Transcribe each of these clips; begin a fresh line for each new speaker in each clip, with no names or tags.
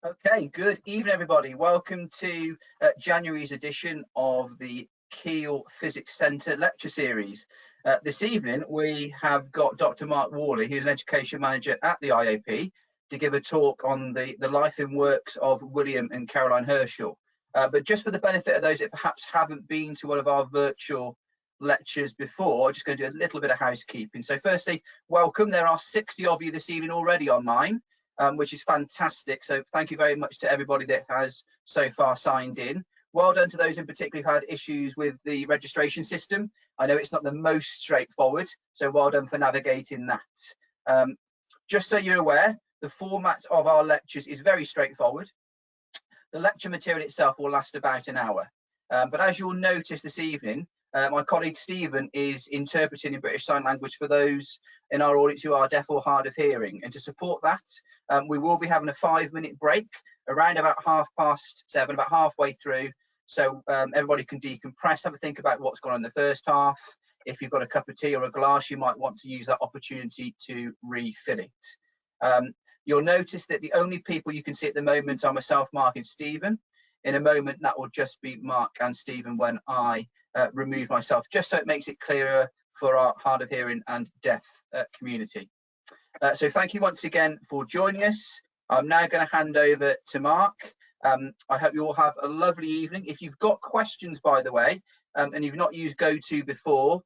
Okay, good evening, everybody. Welcome to January's edition of the Keele Physics Centre lecture series. This evening, we have got Dr Mark Whalley, who's an education manager at the IAP, to give a talk on the life and works of William and Caroline Herschel. But just for the benefit of those that perhaps haven't been to one of our virtual lectures before, I'm just going to do a little bit of housekeeping. So firstly, welcome. There are 60 of you this evening already online. Which is fantastic. So thank you very much to everybody that has so far signed in. Well done to those in particular who had issues with the registration system. I know it's not the most straightforward, so well done for navigating that. Just so you're aware, the format of our lectures is very straightforward. The lecture material itself will last about an hour. But as you'll notice this evening, my colleague Stephen is interpreting in British Sign Language for those in our audience who are deaf or hard of hearing. And to support that, we will be having a 5-minute break around about 7:30, about halfway through. So everybody can decompress, have a think about what's gone on in the first half. If you've got a cup of tea or a glass, you might want to use that opportunity to refill it. You'll notice that the only people you can see at the moment are myself, Mark, and Stephen. In a moment, that will just be Mark and Stephen when I remove myself, just so it makes it clearer for our hard of hearing and deaf community. So thank you once again for joining us. I'm now going to hand over to Mark. I hope you all have a lovely evening. If you've got questions, by the way, and you've not used GoTo before,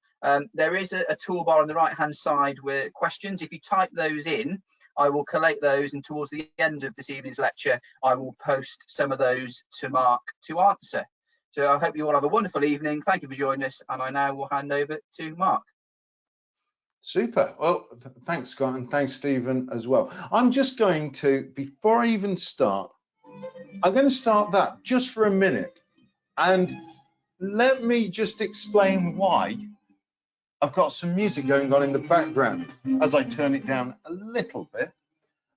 there is a toolbar on the right hand side with questions. If you type those in, I will collate those, and towards the end of this evening's lecture, I will post some of those to Mark to answer. So I hope you all have a wonderful evening. Thank you for joining us, and I now will hand over to Mark.
Super. Well, thanks, Scott, and thanks, Stephen, as well. I'm just going to, before I even start, I'm going to start that just for a minute, and let me just explain why I've got some music going on in the background as I turn it down a little bit.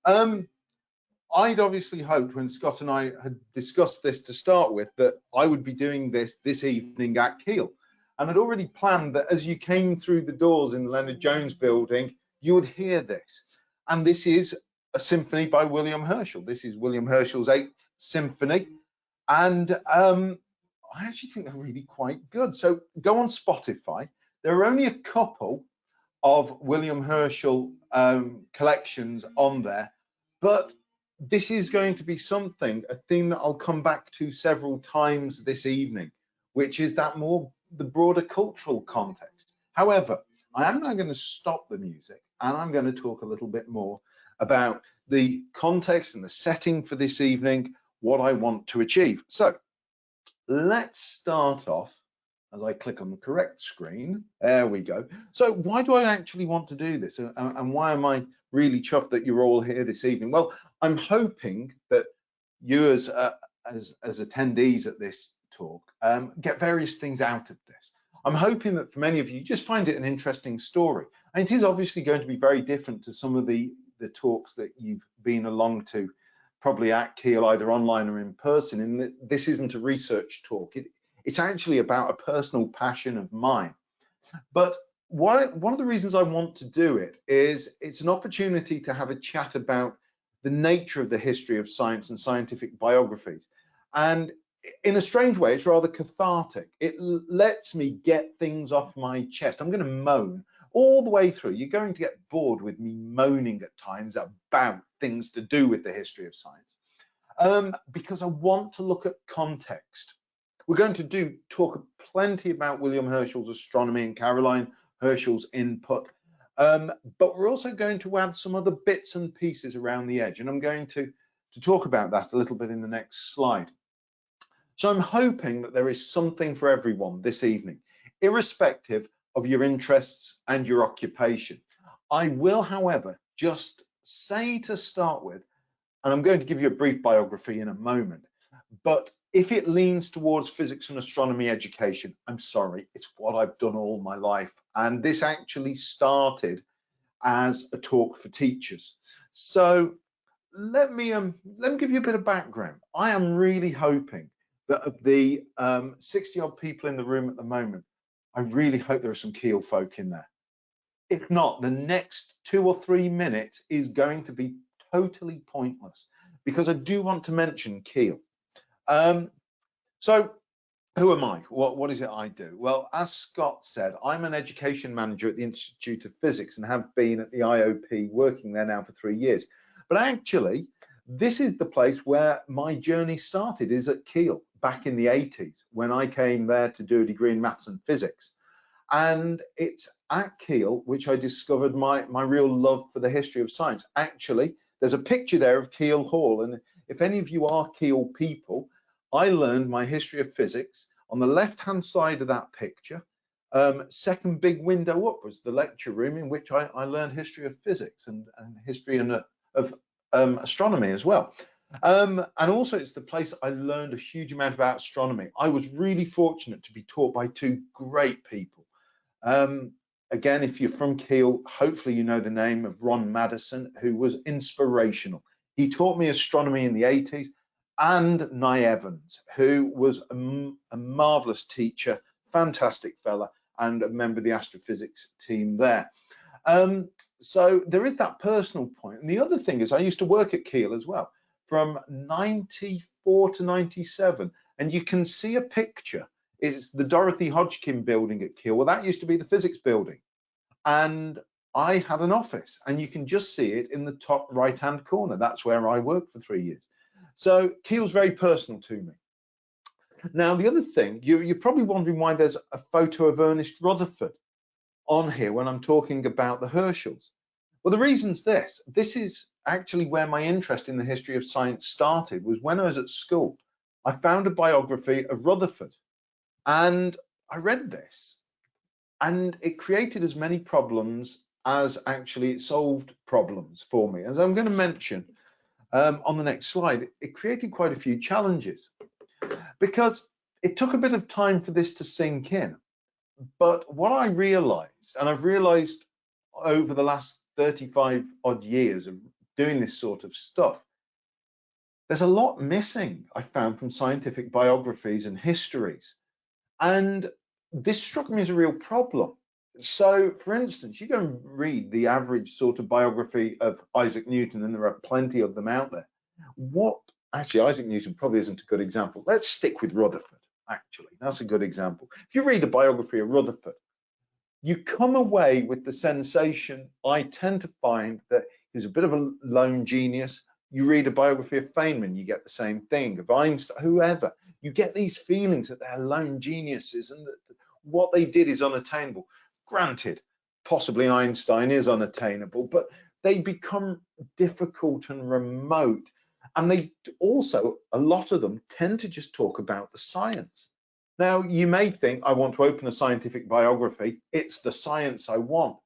I'd obviously hoped when Scott and I had discussed this to start with that I would be doing this evening at Keele. And I'd already planned that as you came through the doors in the Leonard Jones building, you would hear this. And this is a symphony by William Herschel. This is William Herschel's 8th symphony. And I actually think they're really quite good. So go on Spotify. There are only a couple of William Herschel collections on there, but this is going to be something, a theme that I'll come back to several times this evening, which is that the broader cultural context. However, I am now going to stop the music and I'm going to talk a little bit more about the context and the setting for this evening, what I want to achieve. So let's start off as I click on the correct screen. There we go. So why do I actually want to do this? And why am I really chuffed that you're all here this evening? Well, I'm hoping that you as attendees at this talk get various things out of this. I'm hoping that for many of you, just find it an interesting story. And it is obviously going to be very different to some of the talks that you've been along to, probably at Keele, either online or in person. And this isn't a research talk. It's actually about a personal passion of mine. But one of the reasons I want to do it is it's an opportunity to have a chat about the nature of the history of science and scientific biographies. And in a strange way, it's rather cathartic. It lets me get things off my chest. I'm going to moan all the way through. You're going to get bored with me moaning at times about things to do with the history of science, because I want to look at context. We're going to talk plenty about William Herschel's astronomy and Caroline Herschel's input, but we're also going to add some other bits and pieces around the edge, and I'm going to talk about that a little bit in the next slide. So I'm hoping that there is something for everyone this evening, irrespective of your interests and your occupation. I will, however, just say to start with, and I'm going to give you a brief biography in a moment, but if it leans towards physics and astronomy education, I'm sorry, it's what I've done all my life. And this actually started as a talk for teachers. So let me give you a bit of background. I am really hoping that of the 60 odd people in the room at the moment, I really hope there are some Keele folk in there. If not, the next 2 or 3 minutes is going to be totally pointless, because I do want to mention Keele. So who am I? What is it I do? Well, as Scott said, I'm an education manager at the Institute of Physics and have been at the IOP working there now for 3 years. But actually, this is the place where my journey started, is at Keele back in the 80s when I came there to do a degree in maths and physics. And it's at Keele which I discovered my real love for the history of science. Actually, there's a picture there of Keele Hall, and if any of you are Keele people, I learned my history of physics on the left-hand side of that picture. Second big window up was the lecture room in which I learned history of physics and history of astronomy as well. And also it's the place I learned a huge amount about astronomy. I was really fortunate to be taught by two great people. Again, if you're from Keele, hopefully you know the name of Ron Madison, who was inspirational. He taught me astronomy in the 80s, and Nye Evans, who was a marvelous teacher, fantastic fella, and a member of the astrophysics team there. So there is that personal point. And the other thing is I used to work at Keele as well from 94 to 97. And you can see a picture. It's the Dorothy Hodgkin building at Keele. Well, that used to be the physics building. And I had an office, and you can just see it in the top right-hand corner. That's where I worked for 3 years. So Keele's very personal to me. Now, the other thing, you're probably wondering why there's a photo of Ernest Rutherford on here when I'm talking about the Herschels. Well, the reason's this. This is actually where my interest in the history of science started, was when I was at school. I found a biography of Rutherford, and I read this, and it created as many problems as actually it solved problems for me. As I'm going to mention on the next slide, it created quite a few challenges because it took a bit of time for this to sink in. But what I realized, and I've realized over the last 35 odd years of doing this sort of stuff, there's a lot missing, I found, from scientific biographies and histories. And this struck me as a real problem. So, for instance, you go and read the average sort of biography of Isaac Newton, and there are plenty of them out there. Actually, Isaac Newton probably isn't a good example. Let's stick with Rutherford, actually. That's a good example. If you read a biography of Rutherford, you come away with the sensation, I tend to find, that he's a bit of a lone genius. You read a biography of Feynman, you get the same thing, of Einstein, whoever. You get these feelings that they're lone geniuses and that what they did is unattainable. Granted, possibly Einstein is unattainable, but they become difficult and remote. And they also, a lot of them tend to just talk about the science. Now, you may think, I want to open a scientific biography. It's the science I want.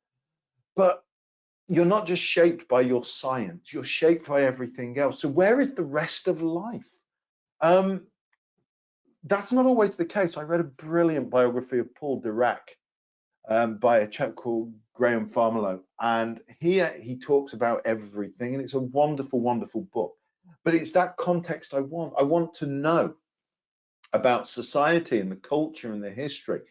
But you're not just shaped by your science. You're shaped by everything else. So where is the rest of life? That's not always the case. I read a brilliant biography of Paul Dirac by a chap called Graham Farmiloe. And here he talks about everything. And it's a wonderful, wonderful book. But it's that context I want. I want to know about society and the culture and the history.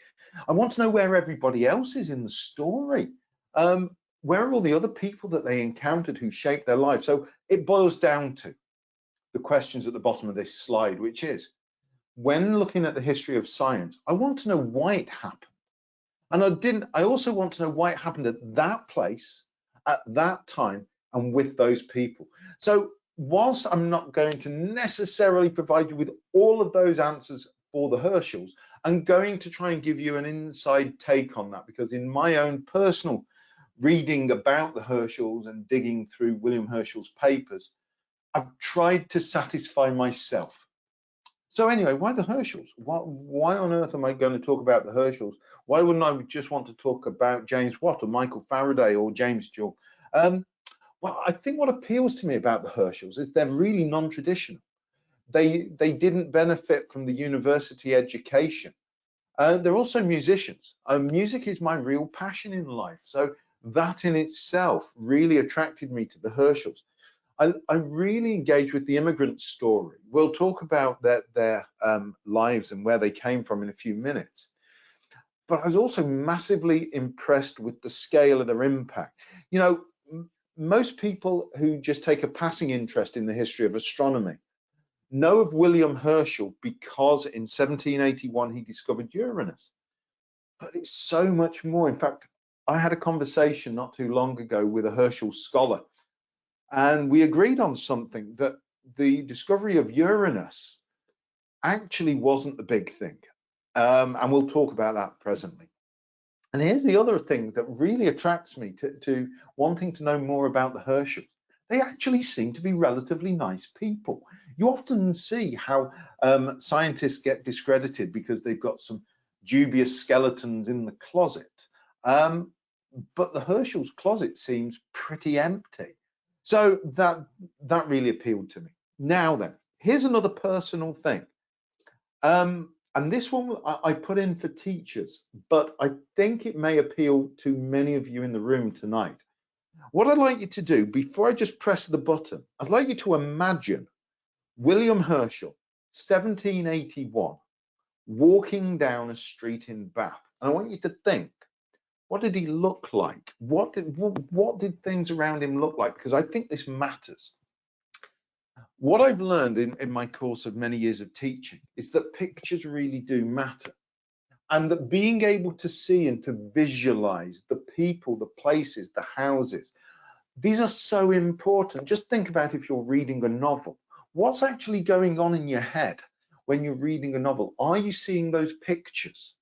I want to know where everybody else is in the story. Where are all the other people that they encountered who shaped their lives? So it boils down to the questions at the bottom of this slide, which is, when looking at the history of science, I want to know why it happened. And I also want to know why it happened at that place, at that time, and with those people. So whilst I'm not going to necessarily provide you with all of those answers for the Herschels, I'm going to try and give you an inside take on that, because in my own personal reading about the Herschels and digging through William Herschel's papers, I've tried to satisfy myself. So anyway, why the Herschels? Why on earth am I going to talk about the Herschels? Why wouldn't I just want to talk about James Watt or Michael Faraday or James Joule? Well, I think what appeals to me about the Herschels is they're really non-traditional. They didn't benefit from the university education. They're also musicians. Music is my real passion in life. So that in itself really attracted me to the Herschels. I really engage with the immigrant story. We'll talk about their lives and where they came from in a few minutes. But I was also massively impressed with the scale of their impact. You know, most people who just take a passing interest in the history of astronomy know of William Herschel because in 1781 he discovered Uranus. But it's so much more. In fact, I had a conversation not too long ago with a Herschel scholar, and we agreed on something, that the discovery of Uranus actually wasn't the big thing. And we'll talk about that presently. And here's the other thing that really attracts me to wanting to know more about the Herschels. They actually seem to be relatively nice people. You often see how scientists get discredited because they've got some dubious skeletons in the closet. But the Herschel's closet seems pretty empty. So that really appealed to me. Now then, here's another personal thing. And this one I put in for teachers, but I think it may appeal to many of you in the room tonight. What I'd like you to do, before I just press the button, I'd like you to imagine William Herschel, 1781, walking down a street in Bath. And I want you to think, what did he look like? What did things around him look like? Because I think this matters. What I've learned in my course of many years of teaching is that pictures really do matter, and that being able to see and to visualize the people, the places, the houses, these are so important. Just think about if you're reading a novel. What's actually going on in your head when you're reading a novel? Are you seeing those pictures?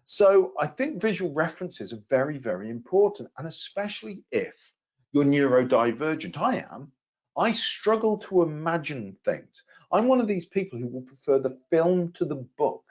So I think visual references are very, very important, and especially if you're neurodivergent. I am. I struggle to imagine things. I'm one of these people who will prefer the film to the book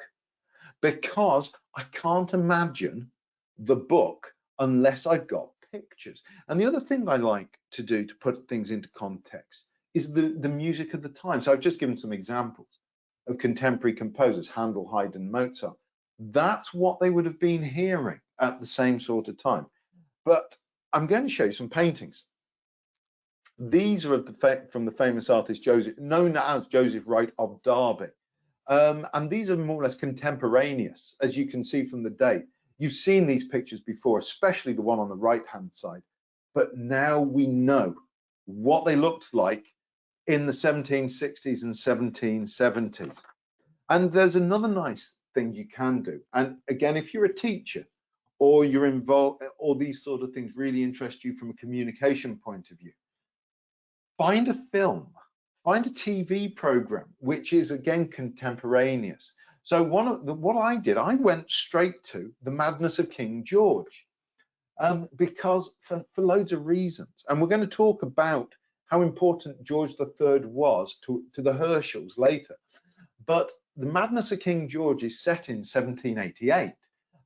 because I can't imagine the book unless I've got pictures. And the other thing I like to do to put things into context is the music of the time. So I've just given some examples of contemporary composers, Handel, Haydn, Mozart. That's what they would have been hearing at the same sort of time. But I'm going to show you some paintings. These are from the famous artist known as Joseph Wright of Derby. And these are more or less contemporaneous, as you can see from the date. You've seen these pictures before, especially the one on the right-hand side. But now we know what they looked like in the 1760s and 1770s. And there's another nice thing you can do. And again, if you're a teacher or you're involved, or these sort of things really interest you from a communication point of view, find a film, find a TV program, which is again contemporaneous. So what I did, I went straight to The Madness of King George, because for loads of reasons. And we're going to talk about how important George III was to the Herschels later. But The Madness of King George is set in 1788,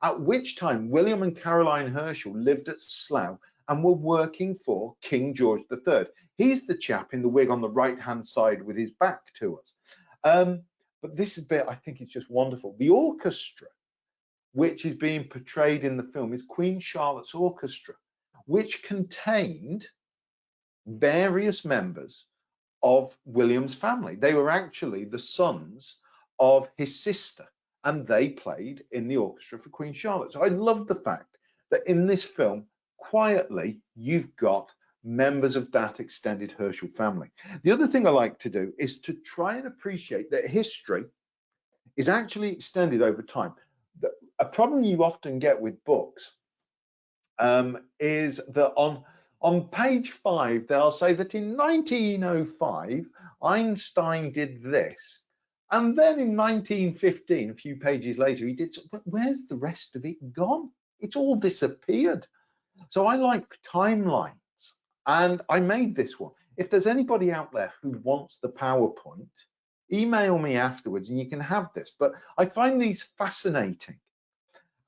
at which time William and Caroline Herschel lived at Slough and were working for King George III. He's the chap in the wig on the right-hand side with his back to us. But this bit, I think, is just wonderful. The orchestra, which is being portrayed in the film, is Queen Charlotte's Orchestra, which contained various members of William's family. They were actually the sons of his sister, and they played in the orchestra for Queen Charlotte. So I love the fact that in this film, quietly, you've got members of that extended Herschel family. The other thing I like to do is to try and appreciate that history is actually extended over time. A problem you often get with books is that on page 5, they'll say that in 1905, Einstein did this. And then in 1915, a few pages later, he did. But where's the rest of it gone? It's all disappeared. So I like timelines. And I made this one. If there's anybody out there who wants the PowerPoint, email me afterwards and you can have this. But I find these fascinating.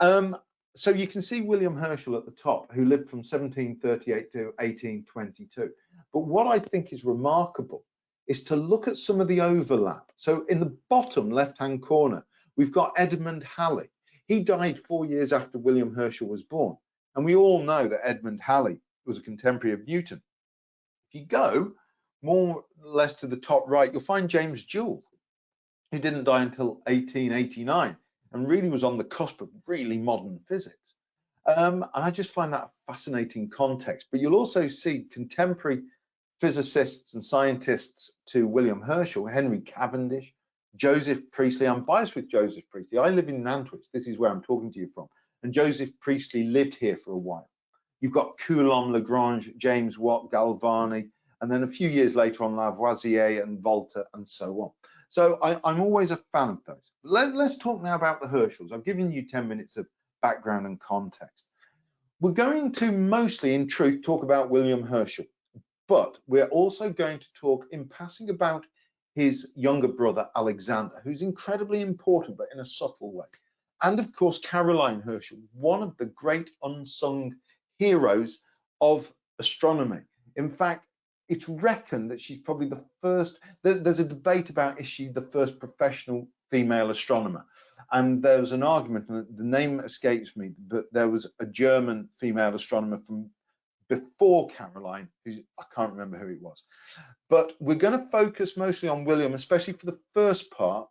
So you can see William Herschel at the top, who lived from 1738 to 1822. But what I think is remarkable is to look at some of the overlap. So in the bottom left-hand corner, we've got Edmund Halley. He died 4 years after William Herschel was born. And we all know that Edmund Halley was a contemporary of Newton. If you go more or less to the top right, you'll find James Joule, who didn't die until 1889 and really was on the cusp of really modern physics. And I just find that a fascinating context. But you'll also see contemporary physicists and scientists to William Herschel, Henry Cavendish, Joseph Priestley. I'm biased with Joseph Priestley. I live in Nantwich. This is where I'm talking to you from. And Joseph Priestley lived here for a while. You've got Coulomb, Lagrange, James Watt, Galvani, and then a few years later on Lavoisier and Volta and so on. So I'm always a fan of those. Let's talk now about the Herschels. I've given you 10 minutes of background and context. We're going to mostly, in truth, talk about William Herschel, but we're also going to talk in passing about his younger brother, Alexander, who's incredibly important, but in a subtle way. And of course, Caroline Herschel, one of the great unsung heroes of astronomy. In fact, it's reckoned that she's probably the first. There's a debate about, is she the first professional female astronomer? And there was an argument, and the name escapes me, but there was a German female astronomer from before Caroline, who I can't remember who it was. But we're going to focus mostly on William, especially for the first part,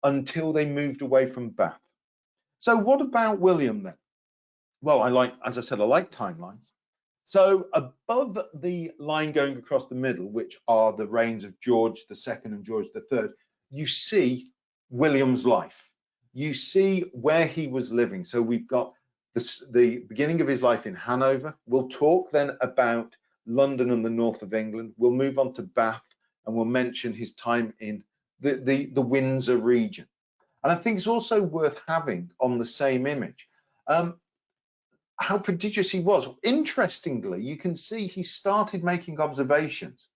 until they moved away from Bath. So what about William then? Well, as I said, I like timelines. So above the line going across the middle, which are the reigns of George II and George III, you see William's life. You see where he was living. So we've got the beginning of his life in Hanover. We'll talk then about London and the north of England. We'll move on to Bath, and we'll mention his time in the Windsor region. And I think it's also worth having on the same image how prodigious he was. Interestingly, you can see he started making observations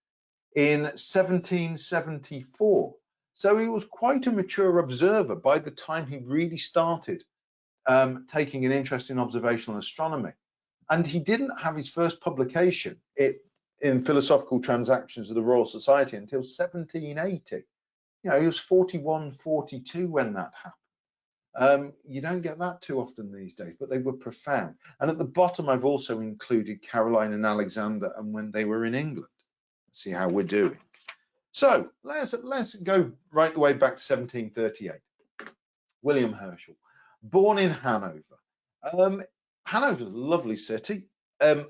in 1774. So he was quite a mature observer by the time he really started taking an interest in observational astronomy. And he didn't have his first publication in Philosophical Transactions of the Royal Society until 1780. You know, he was 41, 42 when that happened. You don't get that too often these days, but they were profound. And at the bottom, I've also included Caroline and Alexander and when they were in England. Let's see how we're doing. So let's go right the way back to 1738. William Herschel, born in Hanover. Hanover's a lovely city.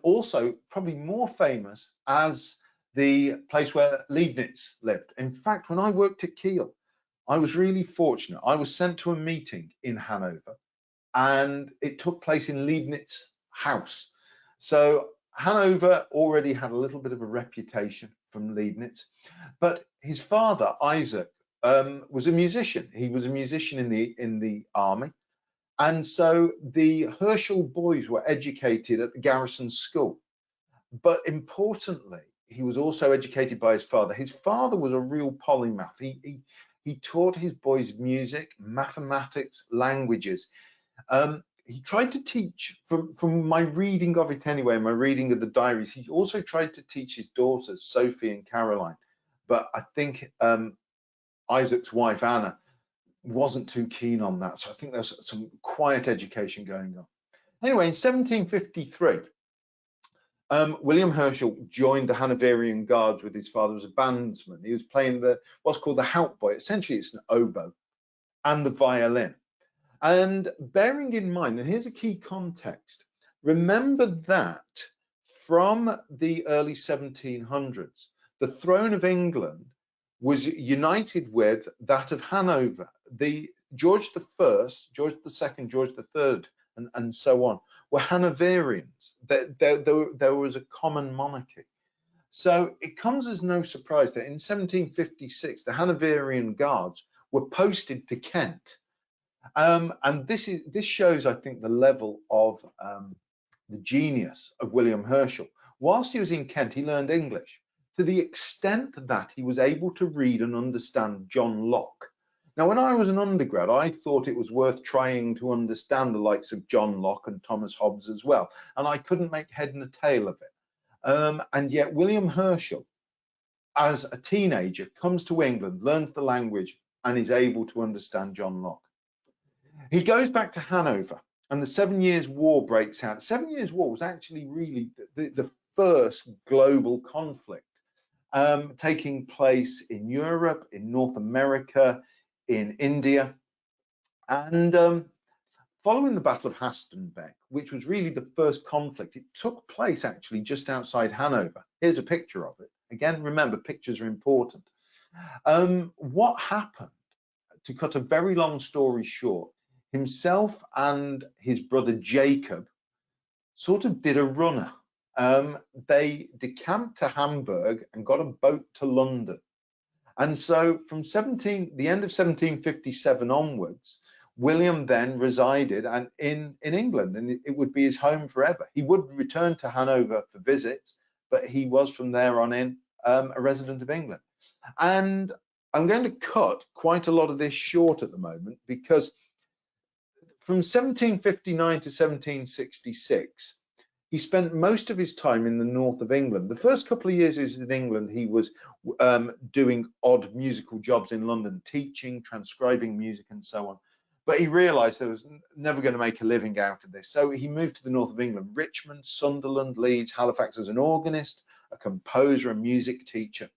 Also, probably more famous as the place where Leibniz lived. In fact, when I worked at Keele, I was really fortunate. I was sent to a meeting in Hanover, and it took place in Leibniz's house. So Hanover already had a little bit of a reputation from Leibniz, but his father, Isaac, was a musician. He was a musician in the army. And so the Herschel boys were educated at the garrison school. But importantly, he was also educated by his father. His father was a real polymath. He taught his boys music, mathematics, languages. He tried to teach, from my reading of it anyway, my reading of the diaries, he also tried to teach his daughters, Sophie and Caroline. But I think Isaac's wife, Anna, wasn't too keen on that. So I think there's some quiet education going on. Anyway, in 1753, William Herschel joined the Hanoverian Guards with his father as a bandsman. He was playing what's called the hautboy. Essentially, it's an oboe and the violin. And bearing in mind, and here's a key context, remember that from the early 1700s, the throne of England was united with that of Hanover. The George I, George II, George III, and so on, were Hanoverians. There was a common monarchy. So it comes as no surprise that in 1756, the Hanoverian Guards were posted to Kent. And this shows, I think, the level of the genius of William Herschel. Whilst he was in Kent, he learned English to the extent that he was able to read and understand John Locke. Now, when I was an undergrad, I thought it was worth trying to understand the likes of John Locke and Thomas Hobbes as well, and I couldn't make head and tail of it. And yet William Herschel, as a teenager, comes to England, learns the language, and is able to understand John Locke. He goes back to Hanover, and the 7 Years' War breaks out. The 7 Years' War was actually really the first global conflict taking place in Europe, in North America, in India. And following the Battle of Hastenbeck, which was really the first conflict, it took place actually just outside Hanover. Here's a picture of it. Again, remember, pictures are important. What happened, to cut a very long story short, himself and his brother Jacob sort of did a runner. They decamped to Hamburg and got a boat to London. And so from the end of 1757 onwards, William then resided in England, and it would be his home forever. He would return to Hanover for visits, but he was from there on in a resident of England. And I'm going to cut quite a lot of this short at the moment, because from 1759 to 1766, he spent most of his time in the north of England. The first couple of years he was in England, he was doing odd musical jobs in London, teaching, transcribing music and so on. But he realized there was never going to make a living out of this. So he moved to the north of England, Richmond, Sunderland, Leeds, Halifax, as an organist, a composer, a music teacher.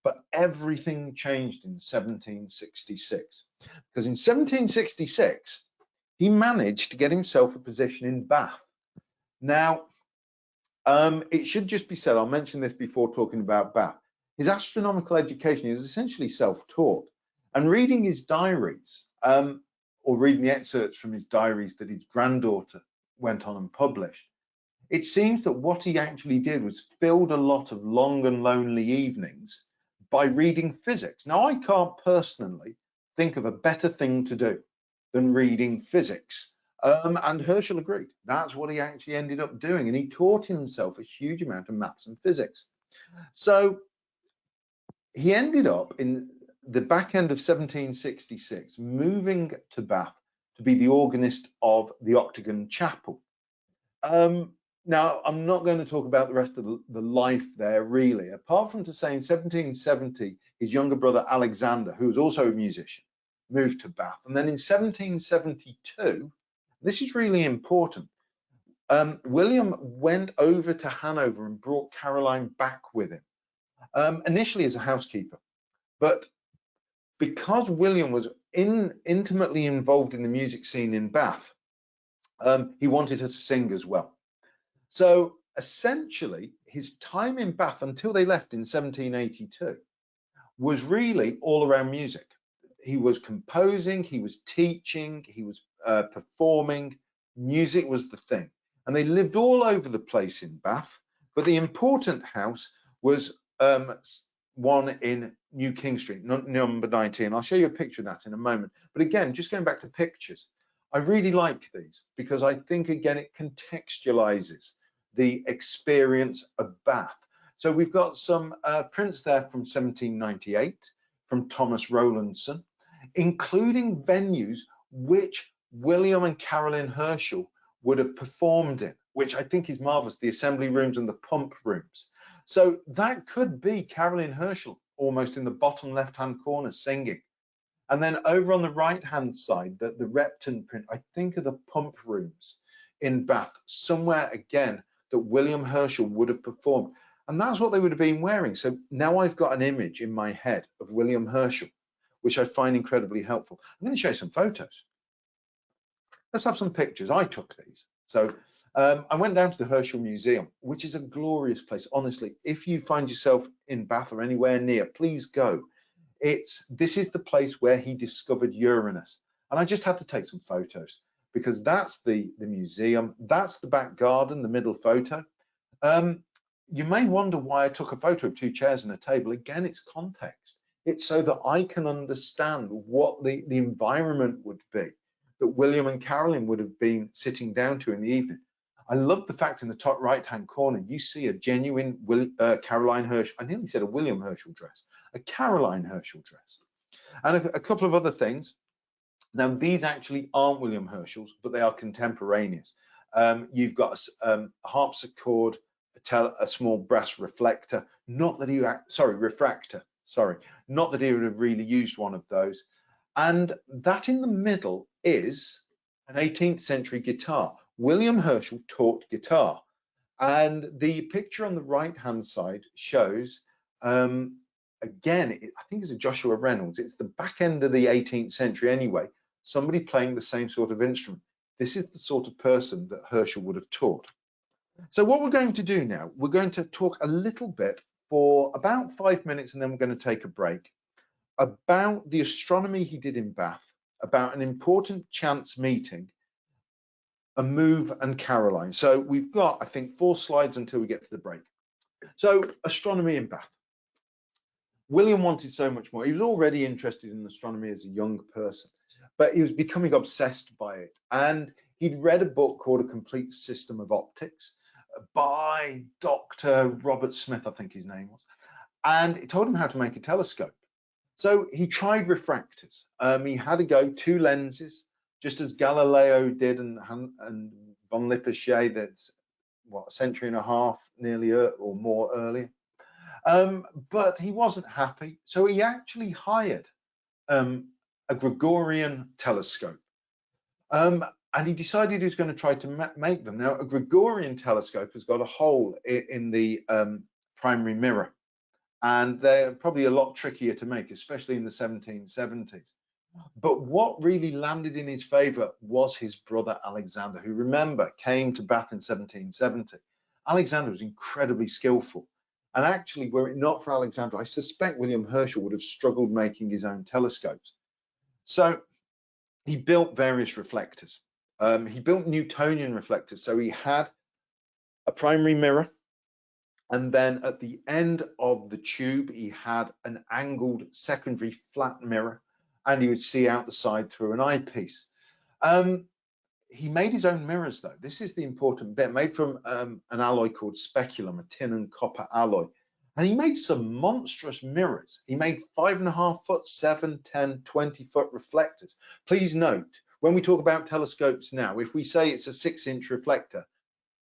But everything changed in 1766, because in 1766, he managed to get himself a position in Bath. Now, it should just be said, I'll mention this before talking about Bath, his astronomical education, he was essentially self-taught, and reading his diaries, or reading the excerpts from his diaries that his granddaughter went on and published, it seems that what he actually did was filled a lot of long and lonely evenings by reading physics. Now, I can't personally think of a better thing to do than reading physics. And Herschel agreed. That's what he actually ended up doing. And he taught himself a huge amount of maths and physics. So he ended up in the back end of 1766, moving to Bath to be the organist of the Octagon Chapel. Now, I'm not going to talk about the rest of the life there, really, apart from to say in 1770, his younger brother Alexander, who was also a musician, moved to Bath. And then in 1772, this is really important, William went over to Hanover and brought Caroline back with him, initially as a housekeeper. But because William was intimately involved in the music scene in Bath, he wanted her to sing as well. So essentially, his time in Bath until they left in 1782 was really all around music. He was composing, he was teaching, he was performing. Music was the thing. And they lived all over the place in Bath, but the important house was one in New King Street, number 19. I'll show you a picture of that in a moment. But again, just going back to pictures, I really like these because I think, again, it contextualizes the experience of Bath. So we've got some prints there from 1798 from Thomas Rowlandson, including venues which William and Caroline Herschel would have performed in, which I think is marvelous, the assembly rooms and the pump rooms. So that could be Caroline Herschel almost in the bottom left-hand corner singing. And then over on the right-hand side, the Repton print, I think, are the pump rooms in Bath, somewhere again that William Herschel would have performed. And that's what they would have been wearing. So now I've got an image in my head of William Herschel, which I find incredibly helpful. I'm going to show you some photos. Let's have some pictures. I took these. So I went down to the Herschel Museum, which is a glorious place. Honestly, if you find yourself in Bath or anywhere near, please go. This is the place where he discovered Uranus. And I just had to take some photos because that's the museum. That's the back garden, the middle photo. You may wonder why I took a photo of 2 chairs and a table. Again, it's context. It's so that I can understand what the environment would be that William and Caroline would have been sitting down to in the evening. I love the fact in the top right-hand corner, you see a genuine Caroline Herschel, I nearly said a William Herschel dress, a Caroline Herschel dress. And a couple of other things. Now, these actually aren't William Herschels, but they are contemporaneous. You've got a harpsichord, a small brass reflector, not that he, refractor, not that he would have really used one of those. And that in the middle is an 18th century guitar. William Herschel taught guitar. And the picture on the right-hand side shows, again, I think it's a Joshua Reynolds. It's the back end of the 18th century anyway, somebody playing the same sort of instrument. This is the sort of person that Herschel would have taught. So what we're going to do now, we're going to talk a little bit for about 5 minutes, and then we're going to take a break, about the astronomy he did in Bath, about an important chance meeting, a move, and Caroline. So we've got, I think, 4 slides until we get to the break. So astronomy in Bath. William wanted so much more. He was already interested in astronomy as a young person, but he was becoming obsessed by it. And he'd read a book called A Complete System of Optics by Dr. Robert Smith, I think his name was. And it told him how to make a telescope. So he tried refractors. He had to go 2 lenses, just as Galileo did, and von Lippershey, that's what, a century and a half nearly or more earlier. But he wasn't happy, so he actually hired a Gregorian telescope, and he decided he was going to try to make them. Now, a Gregorian telescope has got a hole in the primary mirror, and they're probably a lot trickier to make, especially in the 1770s. But what really landed in his favor was his brother Alexander, who, remember, came to Bath in 1770. Alexander was incredibly skillful. And actually, were it not for Alexander, I suspect William Herschel would have struggled making his own telescopes. So he built various reflectors. He built Newtonian reflectors. So he had a primary mirror, and then at the end of the tube, he had an angled secondary flat mirror, and he would see out the side through an eyepiece. He made his own mirrors, though. This is the important bit, made from an alloy called speculum, a tin and copper alloy. And he made some monstrous mirrors. He made 5.5 foot, 7, 10, 20 foot reflectors. Please note, when we talk about telescopes now, if we say it's a 6-inch reflector,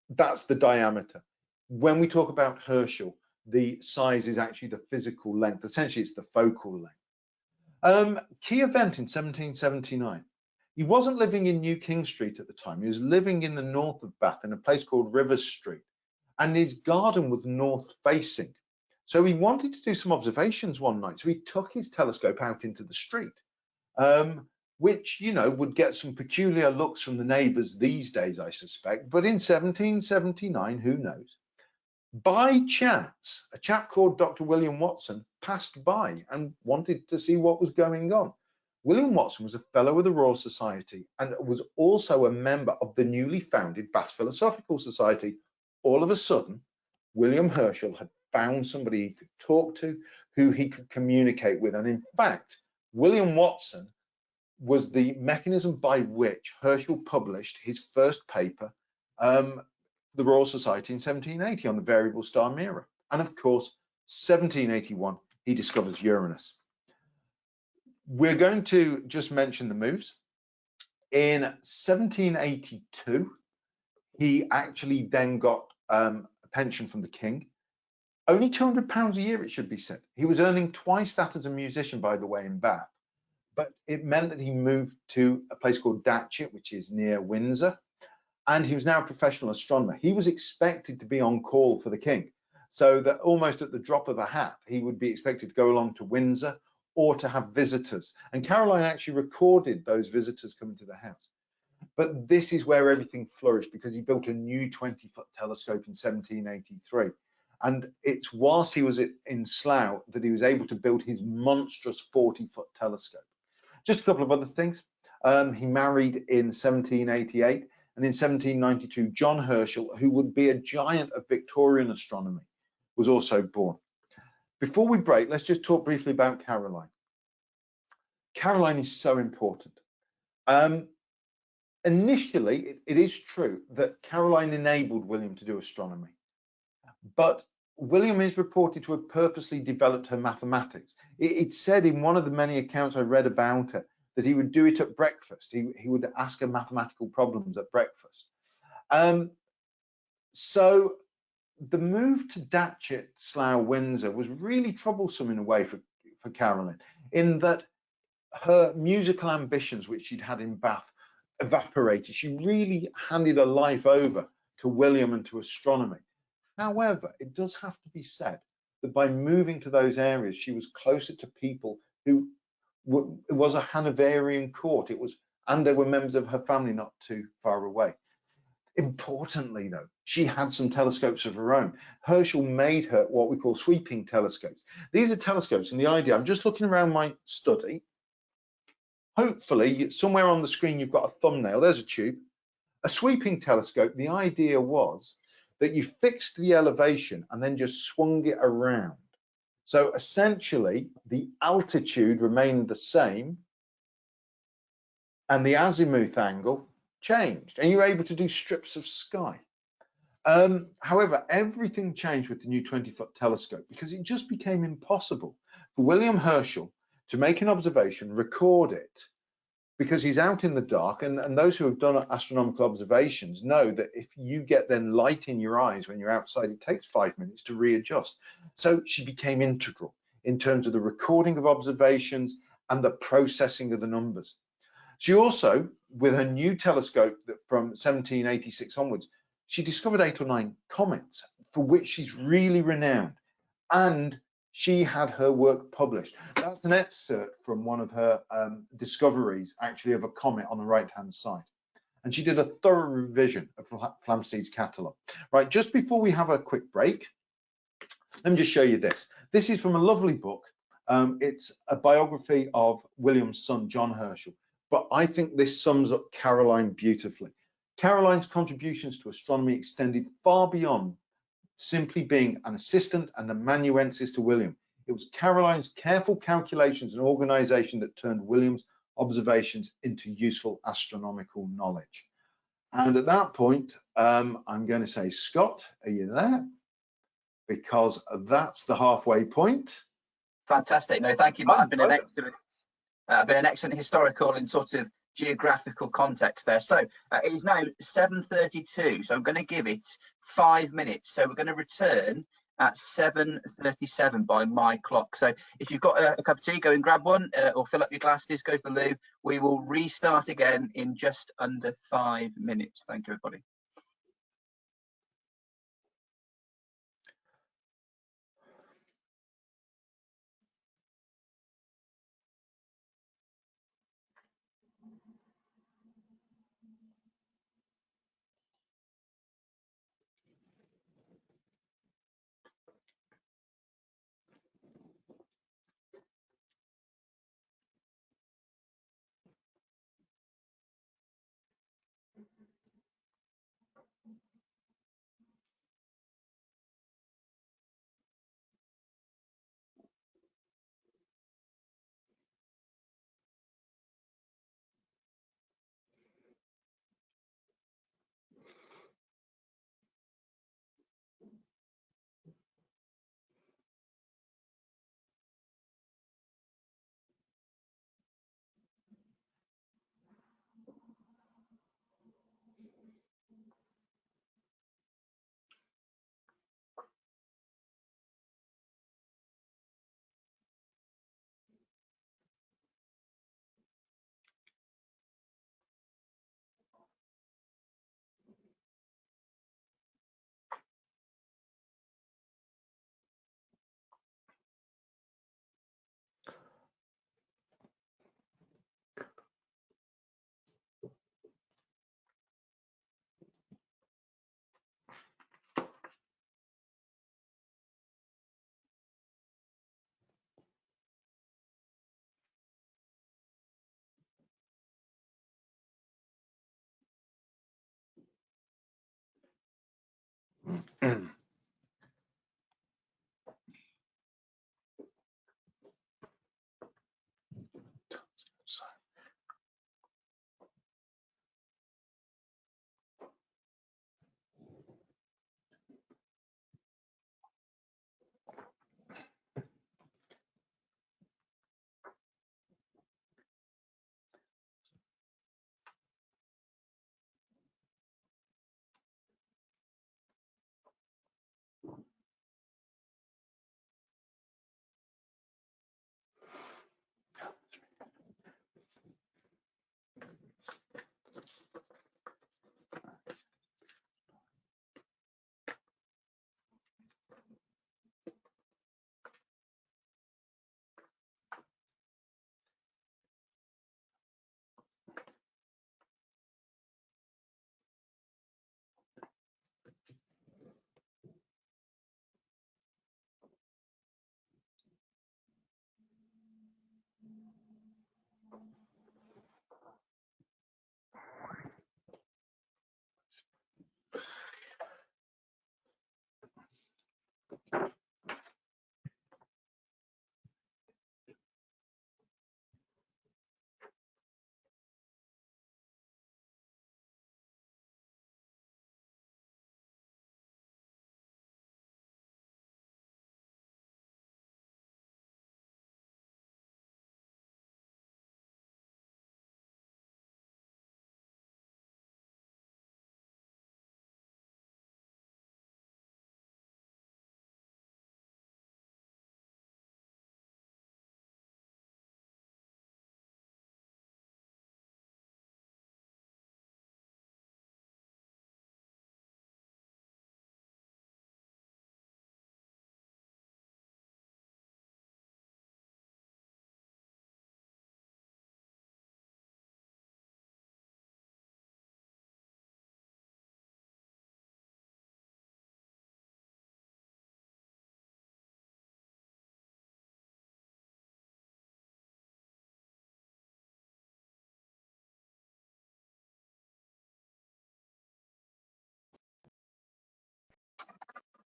that's the diameter. When we talk about Herschel, the size is actually the physical length. Essentially, it's the focal length. Key event in 1779. He wasn't living in New King Street at the time. He was living in the north of Bath in a place called Rivers Street, and his garden was north facing. So he wanted to do some observations one night. So he took his telescope out into the street, which, you know, would get some peculiar looks from the neighbors these days, I suspect. But in 1779, who knows? By chance, a chap called Dr. William Watson passed by and wanted to see what was going on. William Watson was a fellow of the Royal Society and was also a member of the newly founded Bath Philosophical Society. All of a sudden, William Herschel had found somebody he could talk to, who he could communicate with. And in fact, William Watson was the mechanism by which Herschel published his first paper, the Royal Society, in 1780 on the variable star mirror. And of course, 1781, he discovers Uranus. We're going to just mention the moves. In 1782, he actually then got a pension from the king. Only £200 a year, it should be said. He was earning twice that as a musician, by the way, in Bath. But it meant that he moved to a place called Datchet, which is near Windsor, and he was now a professional astronomer. He was expected to be on call for the king, so that almost at the drop of a hat, he would be expected to go along to Windsor or to have visitors. And Caroline actually recorded those visitors coming to the house. But this is where everything flourished, because he built a new 20-foot telescope in 1783. And it's whilst he was in Slough that he was able to build his monstrous 40-foot telescope. Just a couple of other things. He married in 1788, and in 1792, John Herschel, who would be a giant of Victorian astronomy, was also born. Before we break, let's just talk briefly about Caroline. Caroline is so important. Initially, it is true that Caroline enabled William to do astronomy, but William is reported to have purposely developed her mathematics. It's said in one of the many accounts I read about her that he would do it at breakfast. He would ask her mathematical problems at breakfast. So the move to Datchet, Slough, Windsor was really troublesome in a way for Caroline, in that her musical ambitions, which she'd had in Bath, evaporated. She really handed her life over to William and to astronomy. However, it does have to be said that by moving to those areas, she was closer to people who, it was a Hanoverian court. It was and there were members of her family not too far away. Importantly, though, she had some telescopes of her own. Herschel made her what we call sweeping telescopes. These are telescopes, and the idea, I'm just looking around my study. Hopefully, somewhere on the screen, you've got a thumbnail. There's a tube. A sweeping telescope, the idea was that you fixed the elevation and then just swung it around. So essentially, the altitude remained the same and the azimuth angle changed, and you're able to do strips of sky. However, everything changed with the new 20-foot telescope because it just became impossible for William Herschel to make an observation, record it, because he's out in the dark, and those who have done astronomical observations know that if you get then light in your eyes when you're outside, it takes 5 minutes to readjust. So she became integral in terms of the recording of observations and the processing of the numbers. She also, with her new telescope that from 1786 onwards, she discovered 8 or 9 comets for which she's really renowned, and she had her work published. That's an excerpt from one of her discoveries, actually, of a comet on the right-hand side. And she did a thorough revision of Flamsteed's catalogue. Right, just before we have a quick break, let me just show you this. This is from a lovely book. It's a biography of William's son, John Herschel. But I think this sums up Caroline beautifully. Caroline's contributions to astronomy extended far beyond simply being an assistant and amanuensis to William. It was Caroline's careful calculations and organization that turned William's observations into useful astronomical knowledge. And at that point, I'm going to say, Scott, are you there? Because that's the halfway point.
Fantastic. No, thank you, Mark. I've been an excellent historical and sort of geographical context there. So it is now 7:32, so I'm going to give it 5 minutes. So we're going to return at 7:37 by my clock. So if you've got a cup of tea, go and grab one, or fill up your glasses, go to the loo. We will restart again in just under 5 minutes. Thank you, everybody.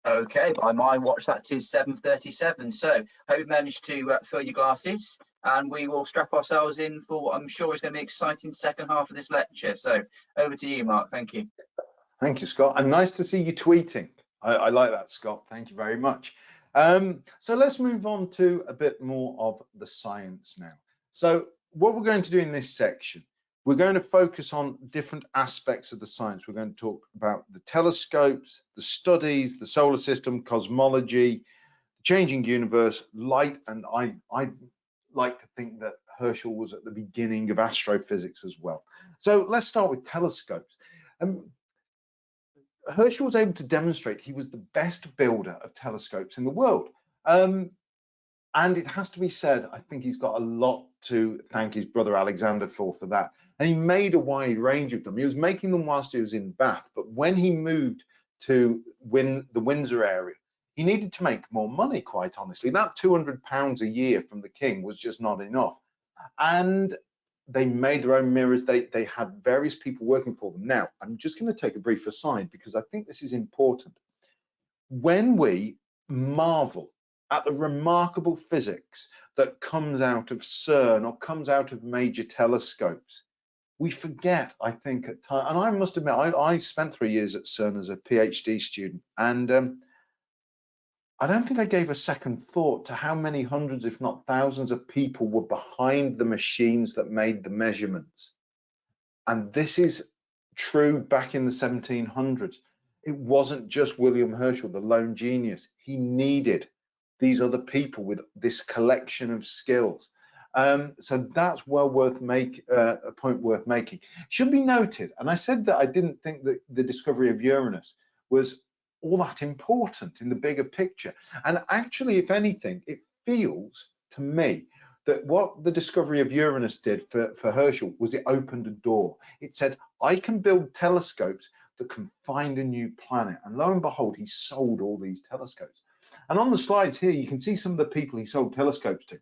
Okay, by my watch that is 7:37. So hope you managed to fill your glasses, and we will strap ourselves in for what I'm sure is going to be an exciting second half of this lecture. So over to you, Mark. Thank you.
Thank you, Scott. And nice to see you tweeting. I like that, Scott. Thank you very much. So let's move on to a bit more of the science now. So what we're going to do in this section, we're going to focus on different aspects of the science. We're going to talk about the telescopes, the studies, the solar system, cosmology, the changing universe, light, and I like to think that Herschel was at the beginning of astrophysics as well. So let's start with telescopes. Herschel was able to demonstrate he was the best builder of telescopes in the world. And it has to be said, I think he's got a lot to thank his brother Alexander for that. And he made a wide range of them. He was making them whilst he was in Bath, but when he moved to the Windsor area, he needed to make more money, quite honestly. That £200 a year from the king was just not enough. And they made their own mirrors. They had various people working for them. Now, I'm just going to take a brief aside because I think this is important. When we marvel at the remarkable physics that comes out of CERN or comes out of major telescopes, we forget, I think, at times, and I must admit, I spent 3 years at CERN as a PhD student, and I don't think I gave a second thought to how many hundreds, if not thousands, of people were behind the machines that made the measurements. And this is true back in the 1700s. It wasn't just William Herschel, the lone genius. He needed these other people with this collection of skills. So that's well worth a point worth making. Should be noted, and I said that I didn't think that the discovery of Uranus was all that important in the bigger picture. And actually, if anything, it feels to me that what the discovery of Uranus did for Herschel was it opened a door. It said, I can build telescopes that can find a new planet. And lo and behold, he sold all these telescopes. And on the slides here, you can see some of the people he sold telescopes to.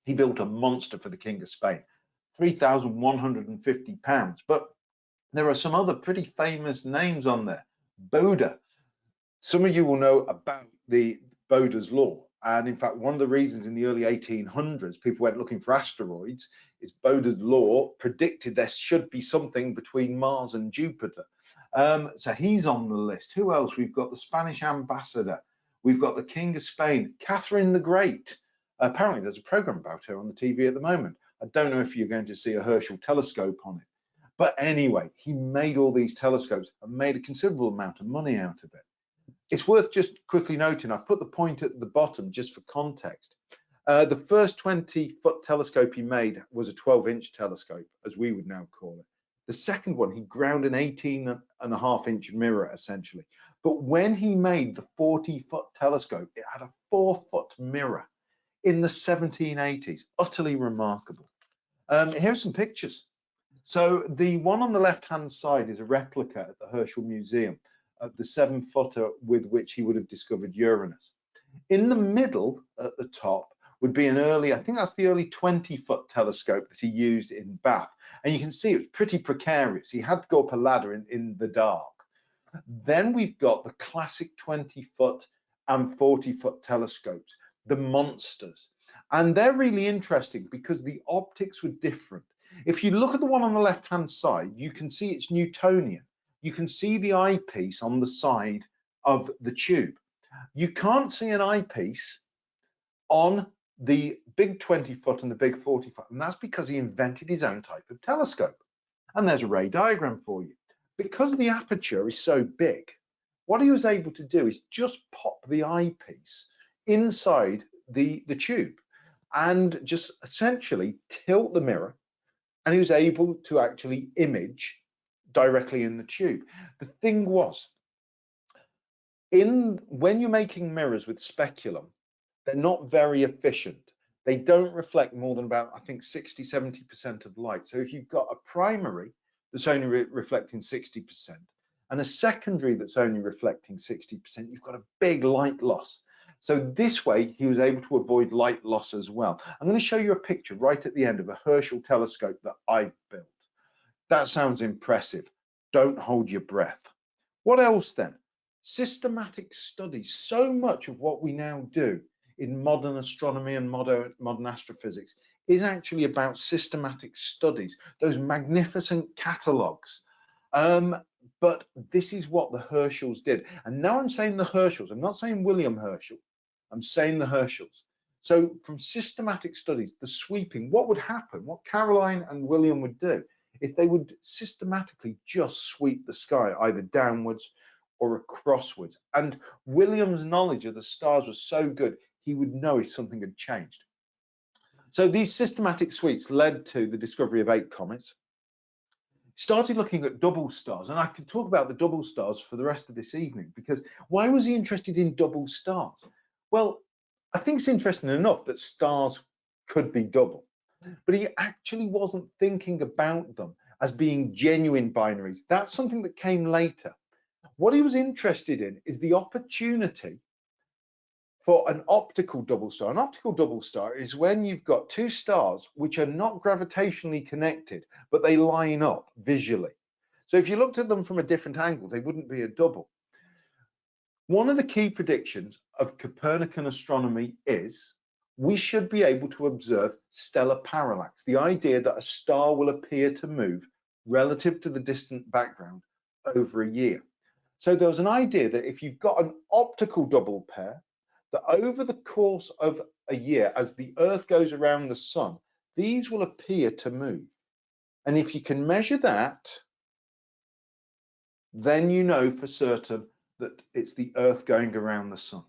He built a monster for the King of Spain, £3,150. But there are some other pretty famous names on there. Bode. Some of you will know about the Bode's law. And in fact, one of the reasons in the early 1800s people went looking for asteroids is Bode's law predicted there should be something between Mars and Jupiter. So he's on the list. Who else? We've got the Spanish ambassador. We've got the King of Spain, Catherine the Great. Apparently there's a program about her on the TV at the moment. I don't know if you're going to see a Herschel telescope on it. But anyway, he made all these telescopes and made a considerable amount of money out of it. It's worth just quickly noting, I've put the point at the bottom just for context. The first 20-foot telescope he made was a 12-inch telescope, as we would now call it. The second one, he ground an 18.5-inch mirror, essentially. But when he made the 40-foot telescope, it had a 4-foot mirror in the 1780s. Utterly remarkable. Here's some pictures. So the one on the left-hand side is a replica at the Herschel Museum of the 7-footer with which he would have discovered Uranus. In the middle, at the top, would be an early, I think that's the early 20-foot telescope that he used in Bath. And you can see it was pretty precarious. He had to go up a ladder in the dark. Then we've got the classic 20-foot and 40-foot telescopes, the monsters. And they're really interesting because the optics were different. If you look at the one on the left-hand side, you can see it's Newtonian. You can see the eyepiece on the side of the tube. You can't see an eyepiece on the big 20-foot and the big 40-foot, and that's because he invented his own type of telescope. And there's a ray diagram for you. Because the aperture is so big, what he was able to do is just pop the eyepiece inside the tube and just essentially tilt the mirror, and he was able to actually image directly in the tube. The thing was, when you're making mirrors with speculum, they're not very efficient. They don't reflect more than about, I think, 60–70% of light. So if you've got a primary that's only reflecting 60% and a secondary that's only reflecting 60%, you've got a big light loss. So this way, he was able to avoid light loss as well. I'm going to show you a picture right at the end of a Herschel telescope that I've built. That sounds impressive. Don't hold your breath. What else then? Systematic study, so much of what we now do in modern astronomy and modern astrophysics is actually about systematic studies, those magnificent catalogues. But this is what the Herschels did. And now I'm saying the Herschels, I'm not saying William Herschel, I'm saying the Herschels. So from systematic studies, the sweeping, what would happen, what Caroline and William would do, is they would systematically just sweep the sky, either downwards or acrosswards. And William's knowledge of the stars was so good, he would know if something had changed. So these systematic sweeps led to the discovery of 8 comets. Started looking at double stars, and I could talk about the double stars for the rest of this evening, because why was he interested in double stars? Well, I think it's interesting enough that stars could be double, but he actually wasn't thinking about them as being genuine binaries. That's something that came later. What he was interested in is the opportunity for an optical double star. An optical double star is when you've got 2 stars which are not gravitationally connected, but they line up visually. So if you looked at them from a different angle, they wouldn't be a double. One of the key predictions of Copernican astronomy is we should be able to observe stellar parallax, the idea that a star will appear to move relative to the distant background over a year. So there was an idea that if you've got an optical double pair, that over the course of a year, as the Earth goes around the sun, these will appear to move. And if you can measure that, then you know for certain that it's the Earth going around the sun.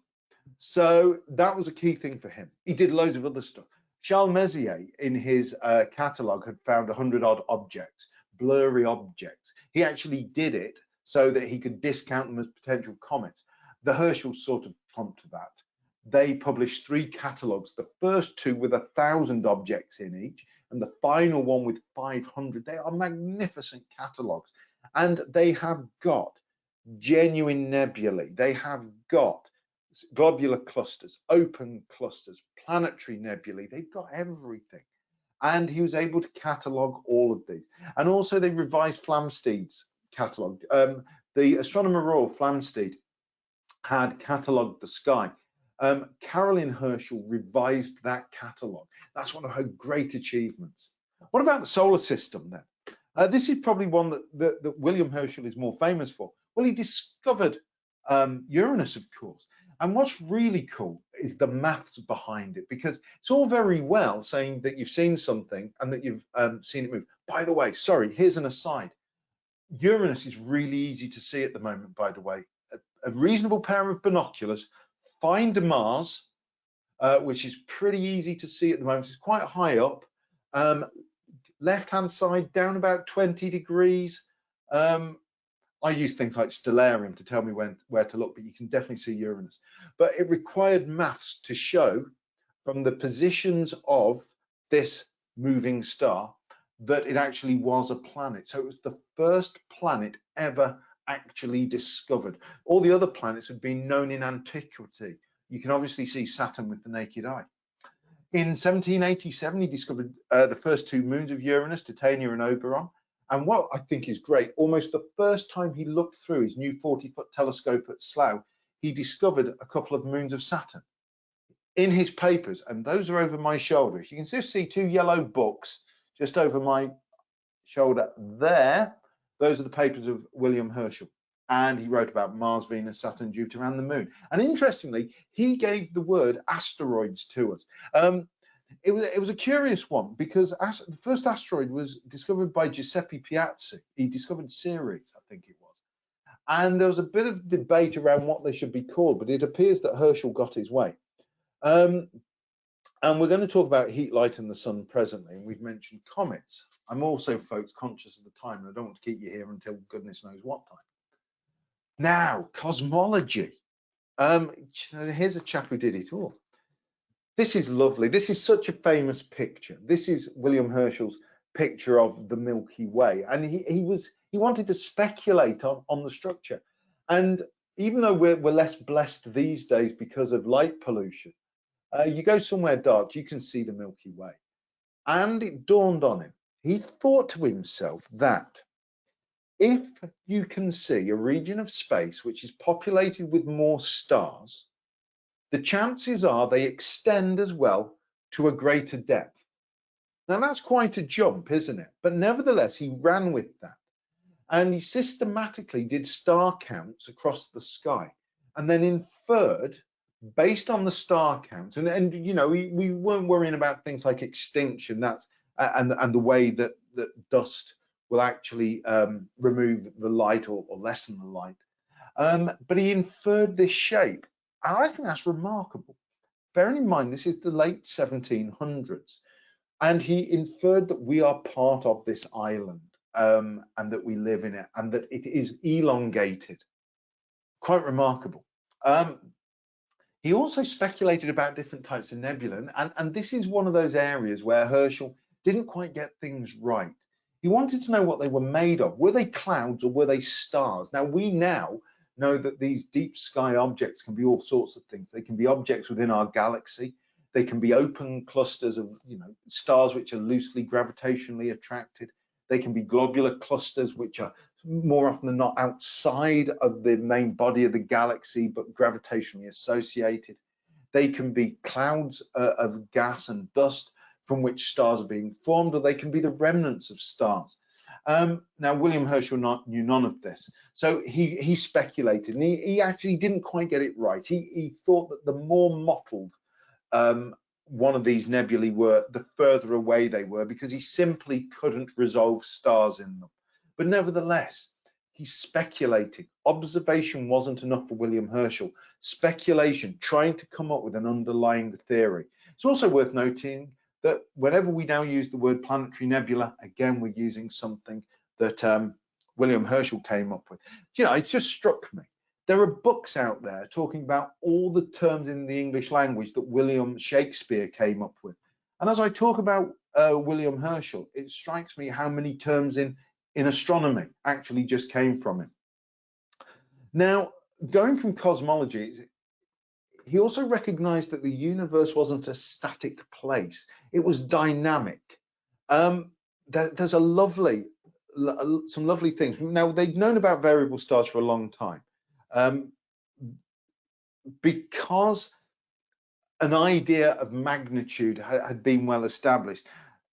So that was a key thing for him. He did loads of other stuff. Charles Messier, in his catalogue, had found 100-odd objects, blurry objects. He actually did it so that he could discount them as potential comets. The Herschels sort of prompted that. They published 3 catalogues, the first 2 with 1,000 objects in each, and the final one with 500. They are magnificent catalogues, and they have got genuine nebulae. They have got globular clusters, open clusters, planetary nebulae. They've got everything. And he was able to catalogue all of these. And also they revised Flamsteed's catalogue. The Astronomer Royal Flamsteed had catalogued the sky. Caroline Herschel revised that catalogue. That's one of her great achievements. What about the solar system then? This is probably one that William Herschel is more famous for. Well, he discovered Uranus, of course. And what's really cool is the maths behind it, because it's all very well saying that you've seen something and that you've seen it move. By the way, sorry, here's an aside. Uranus is really easy to see at the moment, by the way. A reasonable pair of binoculars, find Mars, which is pretty easy to see at the moment. It's quite high up. Left-hand side, down about 20 degrees. I use things like Stellarium to tell me where to look, but you can definitely see Uranus. But it required maths to show from the positions of this moving star that it actually was a planet. So it was the first planet ever actually discovered. All the other planets had been known in antiquity. You can obviously see Saturn with the naked eye. In 1787, he discovered the first 2 moons of Uranus, Titania and Oberon. And what I think is great, almost the first time he looked through his new 40-foot telescope at Slough, he discovered a couple of moons of Saturn in his papers. And those are over my shoulder. You can just see 2 yellow books just over my shoulder there. Those are the papers of William Herschel. And he wrote about Mars, Venus, Saturn, Jupiter, and the moon. And interestingly, he gave the word asteroids to us. It was a curious one, because the first asteroid was discovered by Giuseppe Piazzi. He discovered Ceres, I think it was. And there was a bit of debate around what they should be called, but it appears that Herschel got his way. And we're going to talk about heat, light, and the sun presently, and we've mentioned comets. I'm also, folks, conscious of the time, and I don't want to keep you here until goodness knows what time. Now, cosmology. Here's a chap who did it all. This is lovely. This is such a famous picture. This is William Herschel's picture of the Milky Way, and he wanted to speculate on the structure. And even though we're less blessed these days because of light pollution, you go somewhere dark, you can see the Milky Way. And it dawned on him. He thought to himself that if you can see a region of space which is populated with more stars, the chances are they extend as well to a greater depth. Now that's quite a jump, isn't it? But nevertheless, he ran with that. And he systematically did star counts across the sky and then inferred, based on the star count, and you know, we weren't worrying about things like extinction, that's and the way that dust will actually remove the light or lessen the light. But he inferred this shape, and I think that's remarkable. Bearing in mind, this is the late 1700s, and he inferred that we are part of this island. And that we live in it, and that it is elongated. Quite remarkable. He also speculated about different types of nebula, and this is one of those areas where Herschel didn't quite get things right. He wanted to know what they were made of. Were they clouds or were they stars? Now, we now know that these deep sky objects can be all sorts of things. They can be objects within our galaxy. They can be open clusters of, you know, stars which are loosely gravitationally attracted. They can be globular clusters, which are more often than not outside of the main body of the galaxy, but gravitationally associated. They can be clouds of gas and dust from which stars are being formed, or they can be the remnants of stars. Now, William Herschel knew none of this. So he speculated, and he actually didn't quite get it right. He thought that the more mottled one of these nebulae were, the further away they were, because he simply couldn't resolve stars in them. But nevertheless, he speculated. Observation wasn't enough for William Herschel. Speculation, trying to come up with an underlying theory. It's also worth noting that whenever we now use the word planetary nebula, again, we're using something that William Herschel came up with. You know, it just struck me. There are books out there talking about all the terms in the English language that William Shakespeare came up with. And as I talk about William Herschel, it strikes me how many terms in astronomy actually just came from him. Now, going from cosmology, he also recognized that the universe wasn't a static place. It was dynamic. There's some lovely things. Now, they'd known about variable stars for a long time. Because an idea of magnitude had been well established,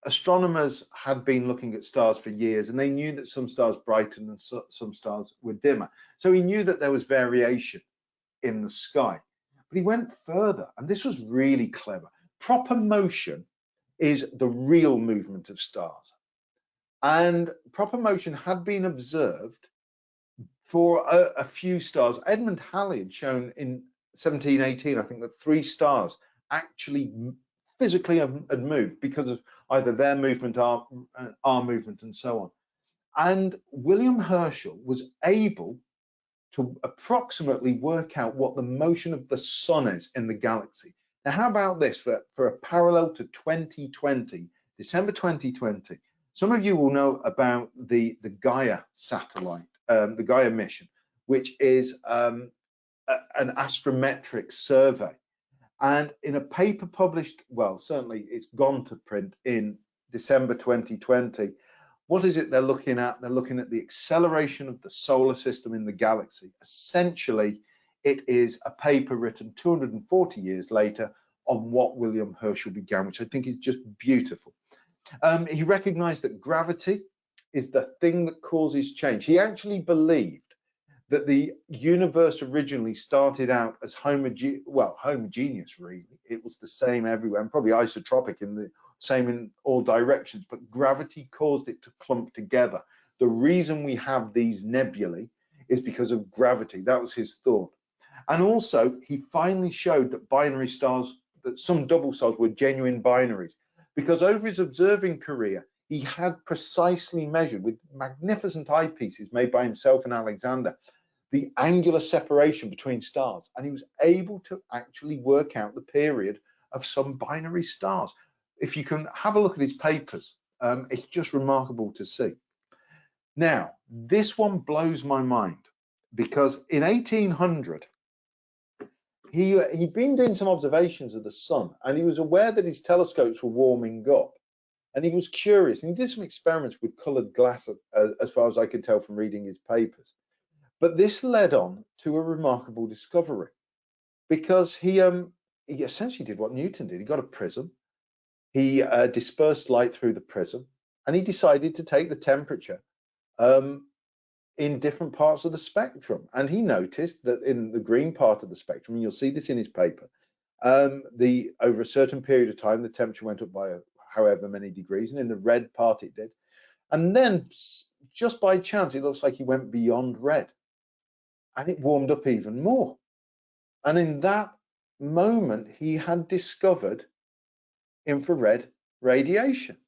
astronomers had been looking at stars for years, and they knew that some stars brightened and some stars were dimmer. So he knew that there was variation in the sky. But he went further, and this was really clever. Proper motion is the real movement of stars. And proper motion had been observed for a few stars. Edmund Halley had shown in 1718, I think, that 3 stars actually physically had moved because of either their movement, our movement, and so on. And William Herschel was able to approximately work out what the motion of the sun is in the galaxy. Now, how about this for a parallel to 2020, December 2020? Some of you will know about the Gaia satellite, the Gaia mission, which is an astrometric survey. And in a paper published, well, certainly it's gone to print in December 2020, what is it they're looking at? They're looking at the acceleration of the solar system in the galaxy. Essentially, it is a paper written 240 years later on what William Herschel began, which I think is just beautiful. He recognized that gravity is the thing that causes change. He actually believed that the universe originally started out as homogeneous, really. It was the same everywhere, and probably isotropic, in the same in all directions, but gravity caused it to clump together. The reason we have these nebulae is because of gravity. That was his thought. And also, he finally showed that binary stars, that some double stars were genuine binaries, because over his observing career, he had precisely measured with magnificent eyepieces made by himself and Alexander the angular separation between stars, and he was able to actually work out the period of some binary stars. If you can have a look at his papers, it's just remarkable to see. Now, this one blows my mind, because in 1800, he'd been doing some observations of the sun, and he was aware that his telescopes were warming up. And he was curious, and he did some experiments with coloured glass, as far as I could tell from reading his papers. But this led on to a remarkable discovery, because he essentially did what Newton did. He got a prism, he dispersed light through the prism, and he decided to take the temperature in different parts of the spectrum. And he noticed that in the green part of the spectrum, and you'll see this in his paper, over a certain period of time, the temperature went up by however many degrees, and in the red part it did. And then just by chance, it looks like he went beyond red, and it warmed up even more. And in that moment, he had discovered infrared radiation.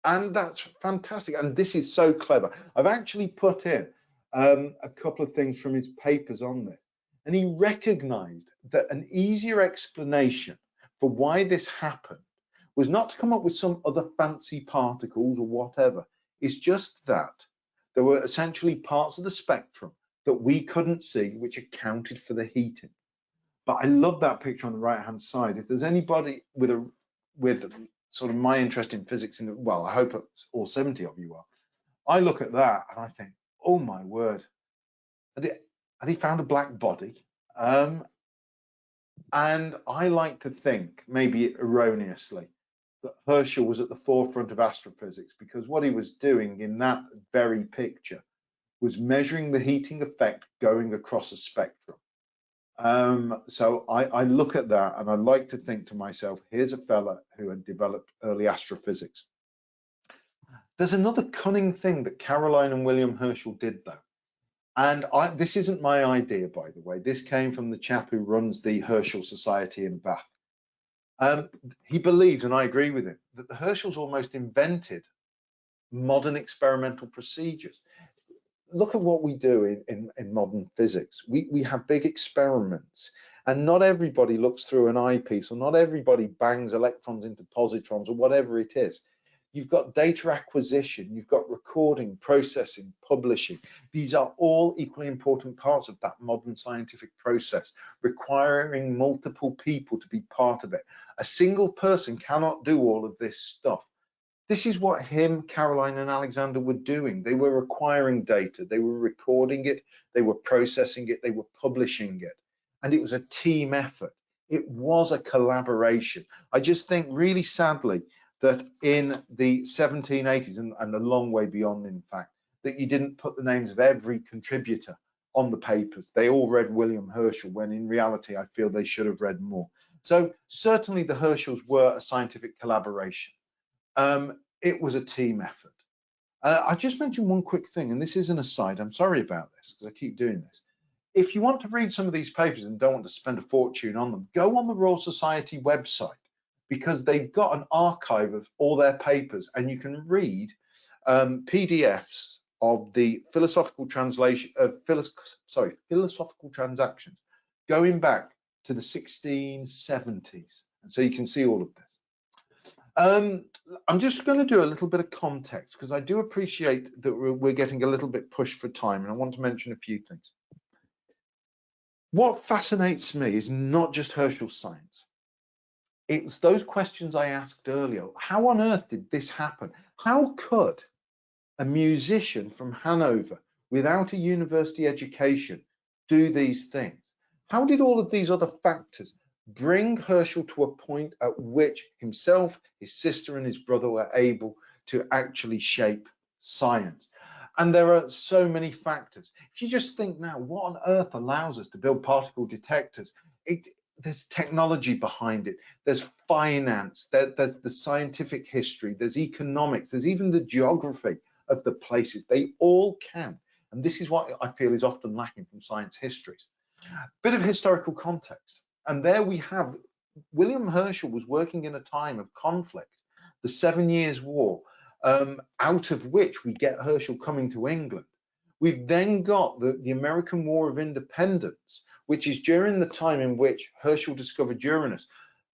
And that's fantastic. And this is so clever. I've actually put in a couple of things from his papers on this. And he recognized that an easier explanation for why this happened was not to come up with some other fancy particles or whatever. It's just that there were essentially parts of the spectrum that we couldn't see, which accounted for the heating. But I love that picture on the right hand side. If there's anybody with sort of my interest in physics, well, I hope all 70 of you are, I look at that and I think, oh my word, had he found a black body? And I like to think, maybe erroneously, that Herschel was at the forefront of astrophysics, because what he was doing in that very picture was measuring the heating effect going across a spectrum. So I look at that and I like to think to myself, here's a fella who had developed early astrophysics. There's another cunning thing that Caroline and William Herschel did, though. And this isn't my idea, by the way. This came from the chap who runs the Herschel Society in Bath. He believes, and I agree with him, that the Herschels almost invented modern experimental procedures. Look at what we do in modern physics. We have big experiments, and not everybody looks through an eyepiece, or not everybody bangs electrons into positrons, or whatever it is. You've got data acquisition, you've got recording, processing, publishing. These are all equally important parts of that modern scientific process, requiring multiple people to be part of it. A single person cannot do all of this stuff. This is what Caroline and Alexander were doing. They were acquiring data, they were recording it, they were processing it, they were publishing it. And it was a team effort. It was a collaboration. I just think really sadly that in the 1780s, and a long way beyond, in fact, that you didn't put the names of every contributor on the papers. They all read William Herschel, when in reality, I feel they should have read more. So certainly the Herschels were a scientific collaboration. It was a team effort. I just mentioned one quick thing, and this is an aside. I'm sorry about this because I keep doing this. If you want to read some of these papers and don't want to spend a fortune on them, go on the Royal Society website, because they've got an archive of all their papers, and you can read PDFs of the philosophical philosophical transactions going back to the 1670s, and so you can see all of this. I'm just going to do a little bit of context, because I do appreciate that we're getting a little bit pushed for time, and I want to mention a few things. What fascinates me is not just Herschel's science. It's those questions I asked earlier. How on earth did this happen? How could a musician from Hanover, without a university education, do these things? How did all of these other factors bring Herschel to a point at which himself, his sister, and his brother were able to actually shape science? And there are so many factors. If you just think now, what on earth allows us to build particle detectors? There's technology behind it, there's finance, there's the scientific history, there's economics, there's even the geography of the places. They all count. And this is what I feel is often lacking from science histories. Bit of historical context. And there we have William Herschel was working in a time of conflict, the 7 Years' War, out of which we get Herschel coming to England. We've then got the American War of Independence, which is during the time in which Herschel discovered Uranus.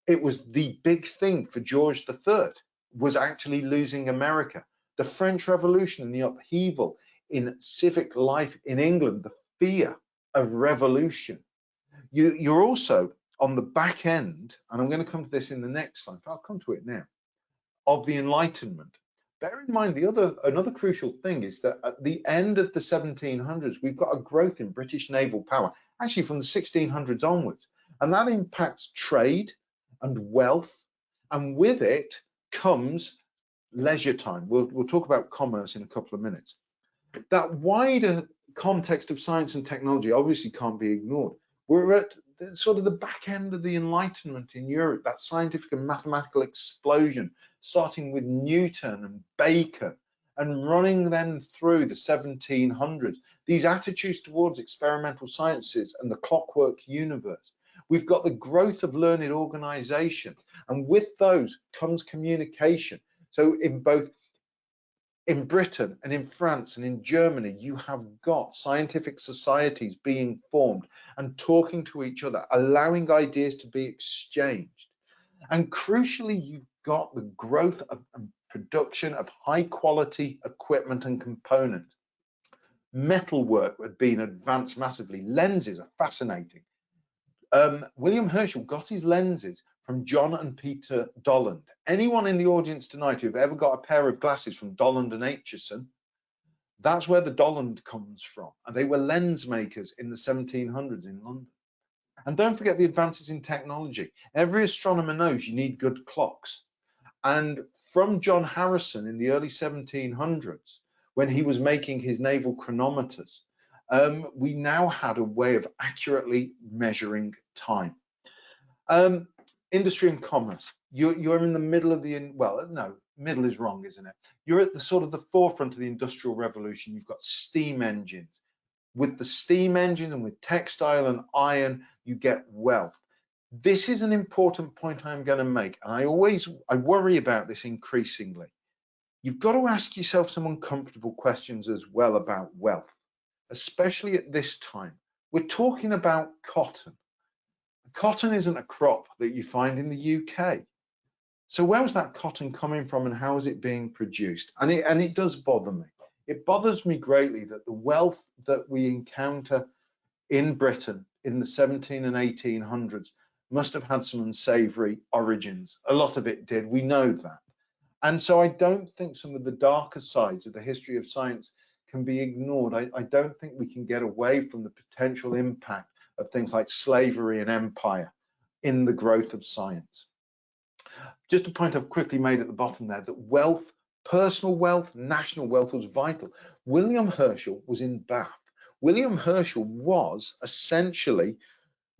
It was the big thing for George III, was actually losing America. The French Revolution and the upheaval in civic life in England, the fear of revolution. You're also on the back end, and I'm going to come to this in the next slide, but I'll come to it now, of the Enlightenment. Bear in mind another crucial thing is that at the end of the 1700s, we've got a growth in British naval power, actually from the 1600s onwards, and that impacts trade and wealth, and with it comes leisure time. We'll talk about commerce in a couple of minutes. That wider context of science and technology obviously can't be ignored. We're at sort of the back end of the Enlightenment in Europe, that scientific and mathematical explosion, starting with Newton and Bacon and running then through the 1700s. These attitudes towards experimental sciences and the clockwork universe. We've got the growth of learned organization, and with those comes communication. So in Britain and in France and in Germany, you have got scientific societies being formed and talking to each other, allowing ideas to be exchanged. And crucially, you've got the growth and production of high quality equipment and components. Metalwork had been advanced massively. Lenses are fascinating. William Herschel got his lenses from John and Peter Dolland. Anyone in the audience tonight who've ever got a pair of glasses from Dolland and Aitchison, that's where the Dolland comes from. And they were lens makers in the 1700s in London. And don't forget the advances in technology. Every astronomer knows you need good clocks. And from John Harrison in the early 1700s, when he was making his naval chronometers, we now had a way of accurately measuring time. Industry and commerce. You're in the middle of the, well, no, middle is wrong, isn't it? You're at the sort of the forefront of the Industrial Revolution. You've got steam engines. With the steam engine and with textile and iron, you get wealth. This is an important point I'm going to make, and I worry about this increasingly. You've got to ask yourself some uncomfortable questions as well about wealth, especially at this time. We're talking about cotton. Cotton isn't a crop that you find in the UK. So where was that cotton coming from and how is it being produced? And it does bother me. It bothers me greatly that the wealth that we encounter in Britain in the 17 and 1800s must have had some unsavory origins. A lot of it did, we know that. And so I don't think some of the darker sides of the history of science can be ignored. I don't think we can get away from the potential impact of things like slavery and empire in the growth of science. Just a point I've quickly made at the bottom there, that wealth, personal wealth, national wealth was vital. William Herschel was in Bath. William Herschel was essentially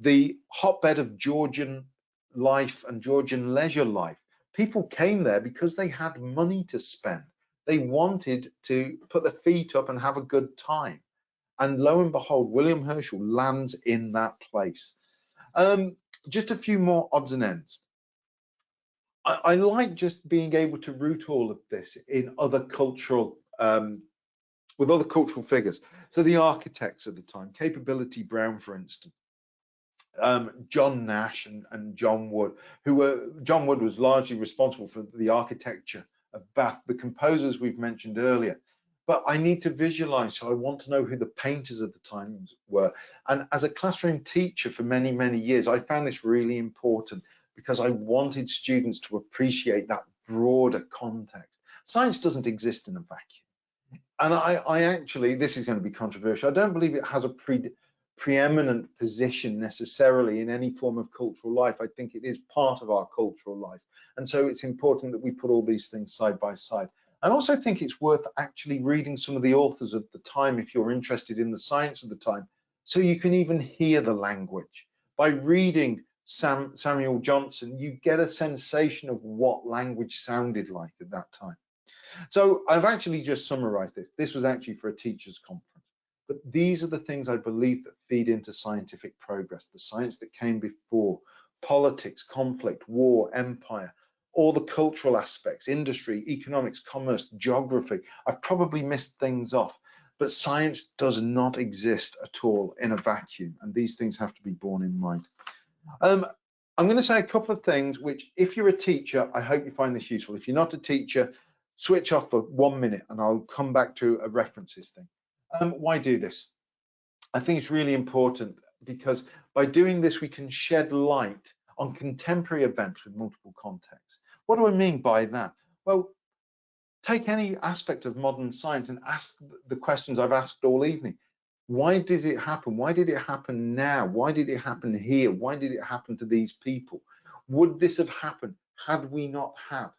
the hotbed of Georgian life and Georgian leisure life. People came there because they had money to spend. They wanted to put their feet up and have a good time. And lo and behold, William Herschel lands in that place. Just a few more odds and ends. I like just being able to root all of this in other cultural, with other cultural figures. So the architects of the time, Capability Brown, for instance, John Nash and John Wood, John Wood was largely responsible for the architecture of Bath, the composers we've mentioned earlier. But I need to visualize, so I want to know who the painters of the time were. And as a classroom teacher for many, many years, I found this really important because I wanted students to appreciate that broader context. Science doesn't exist in a vacuum. And I actually, this is going to be controversial, I don't believe it has a preeminent position necessarily in any form of cultural life. I think it is part of our cultural life. And so it's important that we put all these things side by side. I also think it's worth actually reading some of the authors of the time if you're interested in the science of the time, so you can even hear the language. By reading Samuel Johnson, you get a sensation of what language sounded like at that time. So I've actually just summarized this. This was actually for a teachers' conference. But these are the things I believe that feed into scientific progress, the science that came before: politics, conflict, war, empire, all the cultural aspects, industry, economics, commerce, geography. I've probably missed things off, but science does not exist at all in a vacuum, and these things have to be borne in mind. I'm going to say a couple of things which, if you're a teacher, I hope you find this useful. If you're not a teacher, switch off for 1 minute and I'll come back to a references thing. Why do this? I think it's really important because by doing this, we can shed light on contemporary events with multiple contexts. What do I mean by that? Well, take any aspect of modern science and ask the questions I've asked all evening. Why did it happen? Why did it happen now? Why did it happen here? Why did it happen to these people? Would this have happened had we not had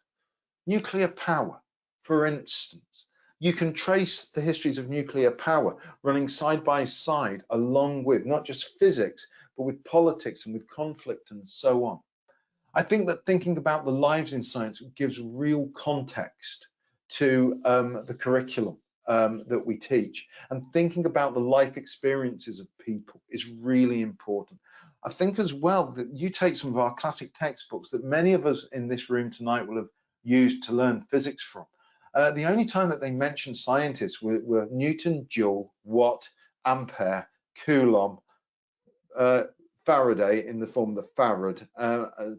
nuclear power, for instance? You can trace the histories of nuclear power running side by side along with not just physics, but with politics and with conflict and so on. I think that thinking about the lives in science gives real context to the curriculum that we teach, and thinking about the life experiences of people is really important. I think as well that you take some of our classic textbooks that many of us in this room tonight will have used to learn physics from. The only time that they mentioned scientists were Newton, Joule, Watt, Ampere, Coulomb, Faraday in the form of the farad,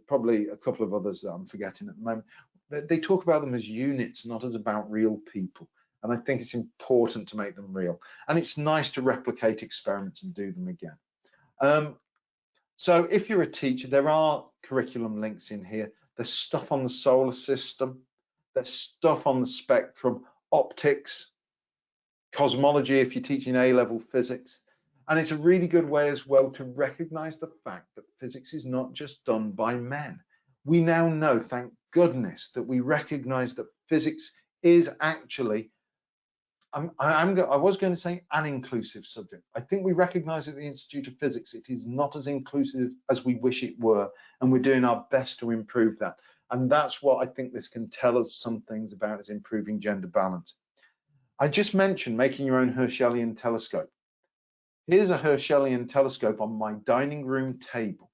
probably a couple of others that I'm forgetting at the moment. They talk about them as units, not as about real people. And I think it's important to make them real. And it's nice to replicate experiments and do them again. So if you're a teacher, there are curriculum links in here. There's stuff on the solar system. There's stuff on the spectrum, optics, cosmology if you're teaching A-level physics. And it's a really good way as well to recognize the fact that physics is not just done by men. We now know, thank goodness, that we recognize that physics is actually, I was going to say an inclusive subject. I think we recognize at the Institute of Physics it is not as inclusive as we wish it were, and we're doing our best to improve that. And that's what I think this can tell us some things about, is improving gender balance. I just mentioned making your own Herschelian telescope. Here's a Herschelian telescope on my dining room table.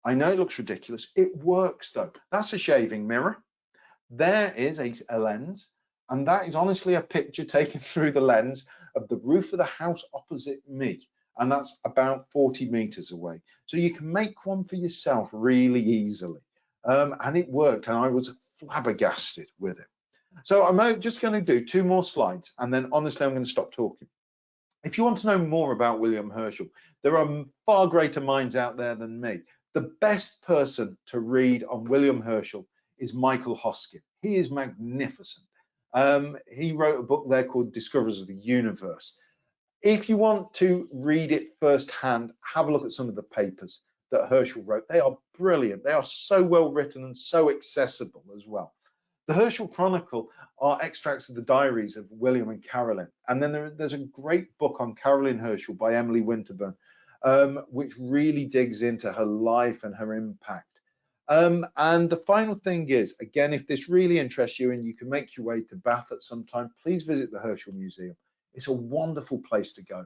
I know it looks ridiculous. It works though. That's a shaving mirror. There is a lens, and that is honestly a picture taken through the lens of the roof of the house opposite me. And that's about 40 meters away. So you can make one for yourself really easily. And it worked, and I was flabbergasted with it. So I'm just going to do 2 more slides, and then honestly, I'm going to stop talking. If you want to know more about William Herschel, there are far greater minds out there than me. The best person to read on William Herschel is Michael Hoskin. He is magnificent. He wrote a book there called Discoverers of the Universe. If you want to read it firsthand, have a look at some of the papers that Herschel wrote. They are brilliant. They are so well written and so accessible as well. The Herschel Chronicle are extracts of the diaries of William and Caroline. And then there's a great book on Caroline Herschel by Emily Winterburn, which really digs into her life and her impact. And the final thing is, again, if this really interests you and you can make your way to Bath at some time, please visit the Herschel Museum. It's a wonderful place to go.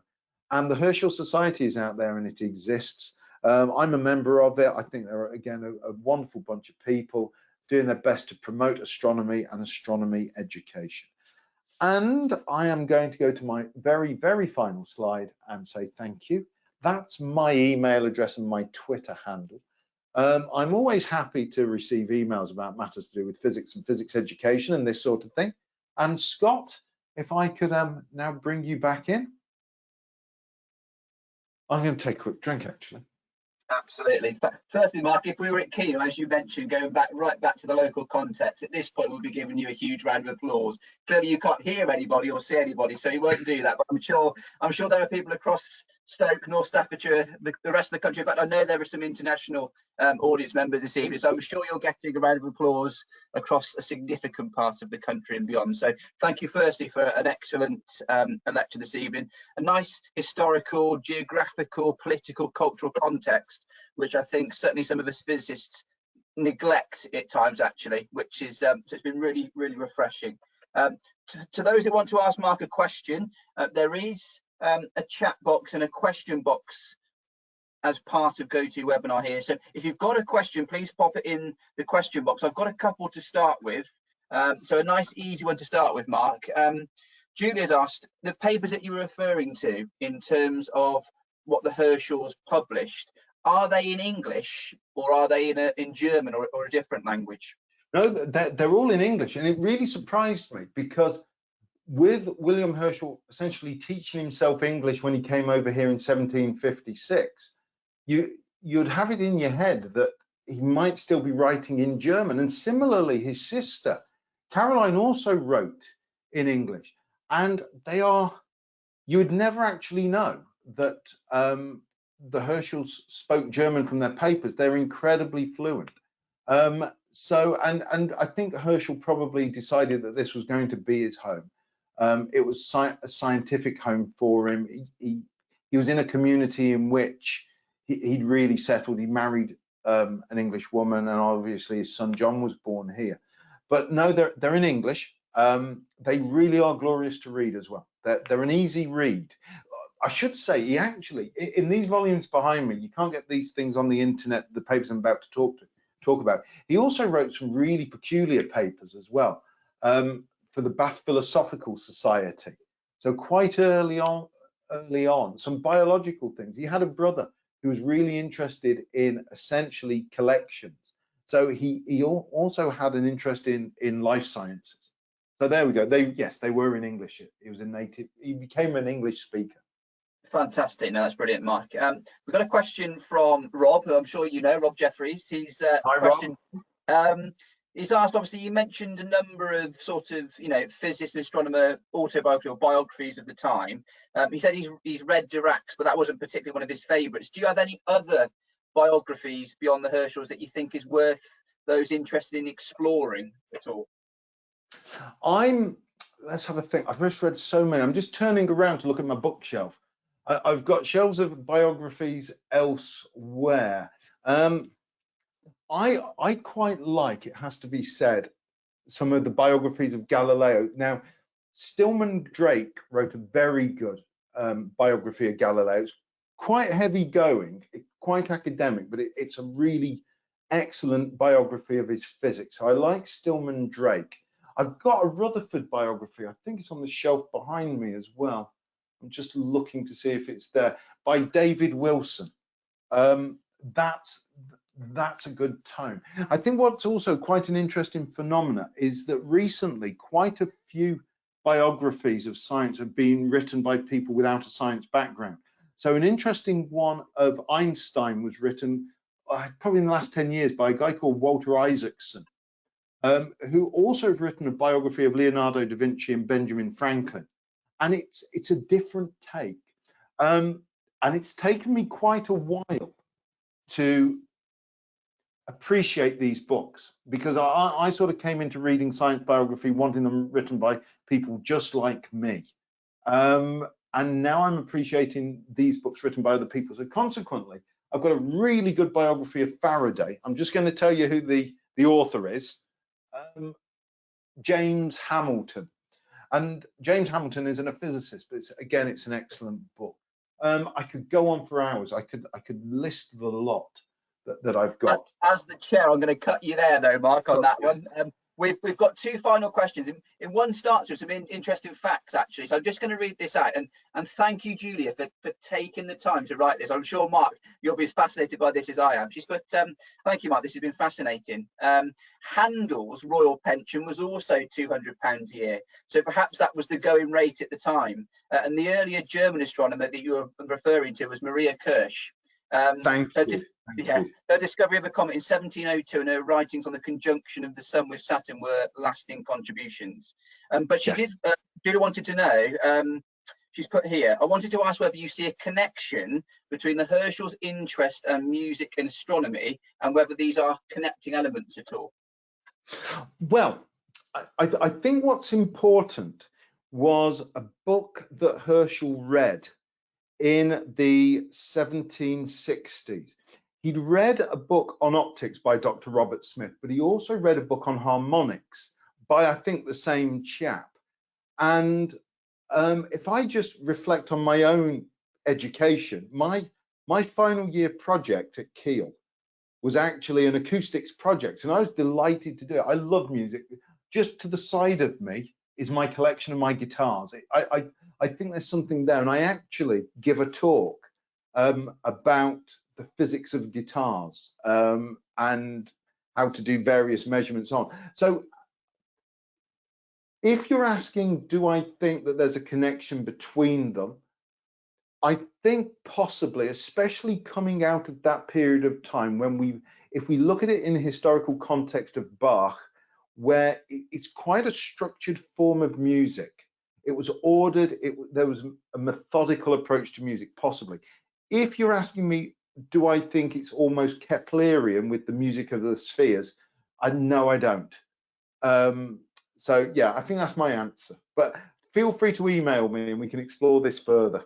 And the Herschel Society is out there and it exists. I'm a member of it. I think they're, again, a wonderful bunch of people doing their best to promote astronomy and astronomy education. And I am going to go to my very, very final slide and say thank you. That's my email address and my Twitter handle. I'm always happy to receive emails about matters to do with physics and physics education and this sort of thing. And Scott, if I could now bring you back in. I'm going to take a quick drink, actually.
Absolutely. Firstly, Mark, if we were at Keele, as you mentioned, going right back to the local context, at this point we'll be giving you a huge round of applause. Clearly you can't hear anybody or see anybody, so you won't do that, but I'm sure there are people across Stoke, North Staffordshire, the rest of the country. In fact, I know there are some international audience members this evening, so I'm sure you're getting a round of applause across a significant part of the country and beyond. So thank you firstly for an excellent lecture this evening, a nice historical, geographical, political, cultural context, which I think certainly some of us physicists neglect at times, actually, which is so it's been really, really refreshing. To those that want to ask Mark a question, there is a chat box and a question box as part of GoToWebinar here. So if you've got a question, please pop it in the question box. I've got a couple to start with. So a nice, easy one to start with, Mark. Julia's asked, the papers that you're referring to in terms of what the Herschels published, are they in English or are they in German or a different language?
No, they're all in English, and it really surprised me because with William Herschel essentially teaching himself English when he came over here in 1756, you'd have it in your head that he might still be writing in German. And similarly, his sister Caroline also wrote in English, and you would never actually know that the Herschels spoke German from their papers. They're incredibly fluent. So I think Herschel probably decided that this was going to be his home. It was a scientific home for him. He was in a community in which he'd really settled. He married an English woman, and obviously his son John was born here. But no, they're in English. They really are glorious to read as well. They're an easy read. I should say, he actually, in these volumes behind me, you can't get these things on the internet, the papers I'm about to talk about. He also wrote some really peculiar papers as well for the Bath Philosophical Society. So quite early on, some biological things. He had a brother who was really interested in essentially collections. So he also had an interest in life sciences. So there we go. They were in English. He became an English speaker.
Fantastic. No, that's brilliant, Mark. We've got a question from Rob, who I'm sure you know, Rob Jeffries.
Hi,
question. He's asked, obviously, you mentioned a number of sort of, physicist and astronomer autobiography or biographies of the time. He said he's read Dirac's, but that wasn't particularly one of his favourites. Do you have any other biographies beyond the Herschels that you think is worth those interested in exploring at all?
Let's have a think. I've just read so many. I'm just turning around to look at my bookshelf. I've got shelves of biographies elsewhere. I quite like, it has to be said, some of the biographies of Galileo. Now, Stillman Drake wrote a very good biography of Galileo. It's quite heavy going, quite academic, but it's a really excellent biography of his physics. So I like Stillman Drake. I've got a Rutherford biography. I think it's on the shelf behind me as well. I'm just looking to see if it's there, by David Wilson. That's a good tome. I think what's also quite an interesting phenomena is that recently quite a few biographies of science have been written by people without a science background. So an interesting one of Einstein was written probably in the last 10 years by a guy called Walter Isaacson, who also has written a biography of Leonardo da Vinci and Benjamin Franklin. And it's a different take. And it's taken me quite a while to appreciate these books, because I sort of came into reading science biography wanting them written by people just like me. And now I'm appreciating these books written by other people. So consequently, I've got a really good biography of Faraday. I'm just going to tell you who the author is. James Hamilton. And James Hamilton isn't a physicist, but it's an excellent book. I could go on for hours. I could list the lot that I've got.
As the chair, I'm going to cut you there, though, Mark, on that one. We've got two final questions. In one starts with some interesting facts, actually. So I'm just going to read this out. And thank you, Julia, for taking the time to write this. I'm sure, Mark, you'll be as fascinated by this as I am. She's put, thank you, Mark. This has been fascinating. Handel's royal pension was also £200 a year. So perhaps that was the going rate at the time. And the earlier German astronomer that you were referring to was Maria Kirsch.
Thank you.
Her discovery of a comet in 1702 and her writings on the conjunction of the Sun with Saturn were lasting contributions. But she did. Julia wanted to know. She's put here, I wanted to ask whether you see a connection between the Herschel's interest in music and astronomy, and whether these are connecting elements at all.
Well, I think what's important was a book that Herschel read in the 1760s. He'd read a book on optics by Dr. Robert Smith, but he also read a book on harmonics by, I think, the same chap. And if I just reflect on my own education, my final year project at Keele was actually an acoustics project, and I was delighted to do it. I love music. Just to the side of me is my collection of my guitars. I think there's something there, and I actually give a talk about the physics of guitars and how to do various measurements on. So if you're asking, do I think that there's a connection between them? I think possibly, especially coming out of that period of time when if we look at it in the historical context of Bach, where it's quite a structured form of music. It was ordered, there was a methodical approach to music, possibly. If you're asking me, do I think it's almost Keplerian with the music of the spheres? No, I don't. So yeah, I think that's my answer. But feel free to email me and we can explore this further.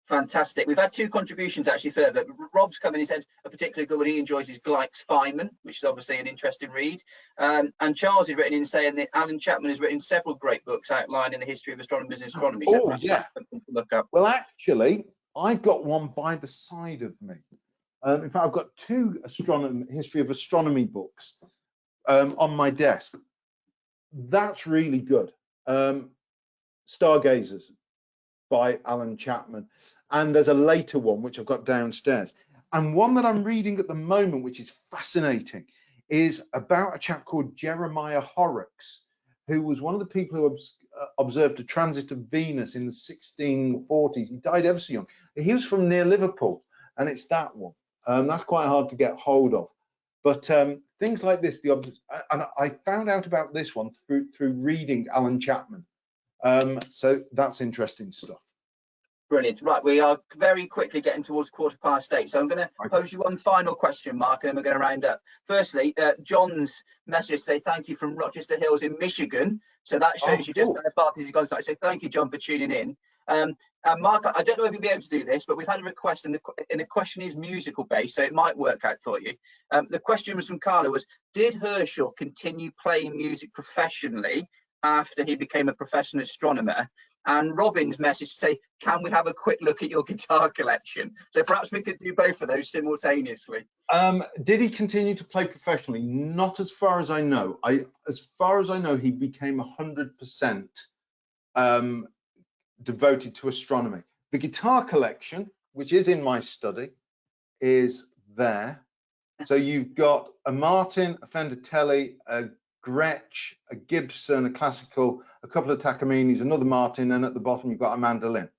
Fantastic. We've had two contributions actually further. Rob's come in, he said a particularly good one he enjoys is Gleick's Feynman, which is obviously an interesting read. And Charles has written in saying that Alan Chapman has written several great books outlining the history of astronomers and astronomy. So
oh yeah.
Something to look up.
Well, actually, I've got one by the side of me. In fact, I've got two history of astronomy books on my desk. That's really good. Stargazers by Alan Chapman, and there's a later one which I've got downstairs, and one that I'm reading at the moment which is fascinating is about a chap called Jeremiah Horrocks, who was one of the people who observed a transit of Venus in the 1640s. He died ever so young. He was from near Liverpool, and it's that one. That's quite hard to get hold of, but things like this, and I found out about this one through reading Alan Chapman. So that's interesting stuff.
Brilliant. Right, we are very quickly getting towards 8:15. So I'm going to pose you one final question, Mark, and then we're going to round up. Firstly, John's message say thank you from Rochester Hills in Michigan. So that shows you just how far you've gone. So thank you, John, for tuning in. And Mark, I don't know if you'll be able to do this, but we've had a request, and the question is musical based, so it might work out for you. The question was from Carla was, did Herschel continue playing music professionally after he became a professional astronomer? And Robin's message to say, can we have a quick look at your guitar collection? So perhaps we could do both of those simultaneously.
Did he continue to play professionally? Not as far as I know. As far as I know, he became 100% devoted to astronomy. The guitar collection, which is in my study, is there. So you've got a Martin, a Fender Tele, a Gretsch, a Gibson, a classical, a couple of Takamines, another Martin, and at the bottom you've got a mandolin.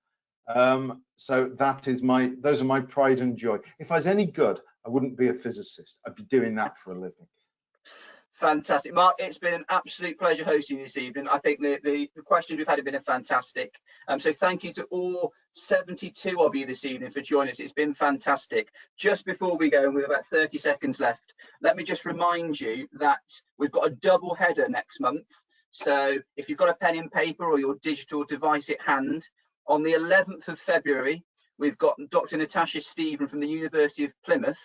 So those are my pride and joy. If I was any good, I wouldn't be a physicist. I'd be doing that for a living.
Fantastic, Mark. It's been an absolute pleasure hosting you this evening. I think the questions we've had have been fantastic. So thank you to all 72 of you this evening for joining us. It's been fantastic. Just before we go, and we have about 30 seconds left, let me just remind you that we've got a double header next month. So if you've got a pen and paper or your digital device at hand, on the 11th of February, we've got Dr. Natasha Stephen from the University of Plymouth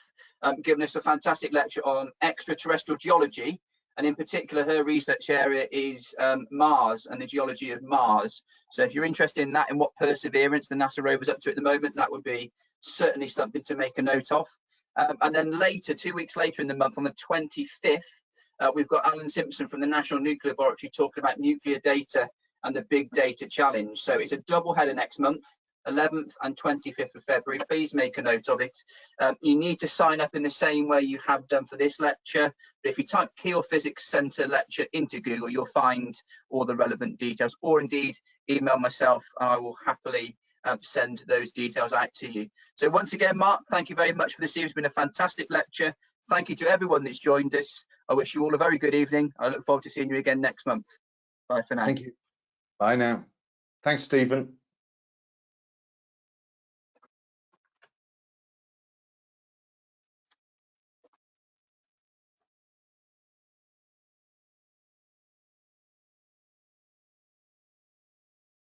giving us a fantastic lecture on extraterrestrial geology, and in particular her research area is Mars and the geology of Mars. So if you're interested in that and what Perseverance, the NASA rover's up to at the moment, that would be certainly something to make a note of. And then later, 2 weeks later in the month, on the 25th, we've got Alan Simpson from the National Nuclear Laboratory talking about nuclear data and the big data challenge. So it's a double header next month, 11th and 25th of February. Please make a note of it. You need to sign up in the same way you have done for this lecture. But if you type Keele Physics Centre lecture into Google, you'll find all the relevant details, or indeed email myself and I will happily send those details out to you. So once again, Mark, thank you very much for this evening. It's been a fantastic lecture. Thank you to everyone that's joined us. I wish you all a very good evening. I look forward to seeing you again next month. Bye for now.
Thank you. Bye now. Thanks, Stephen.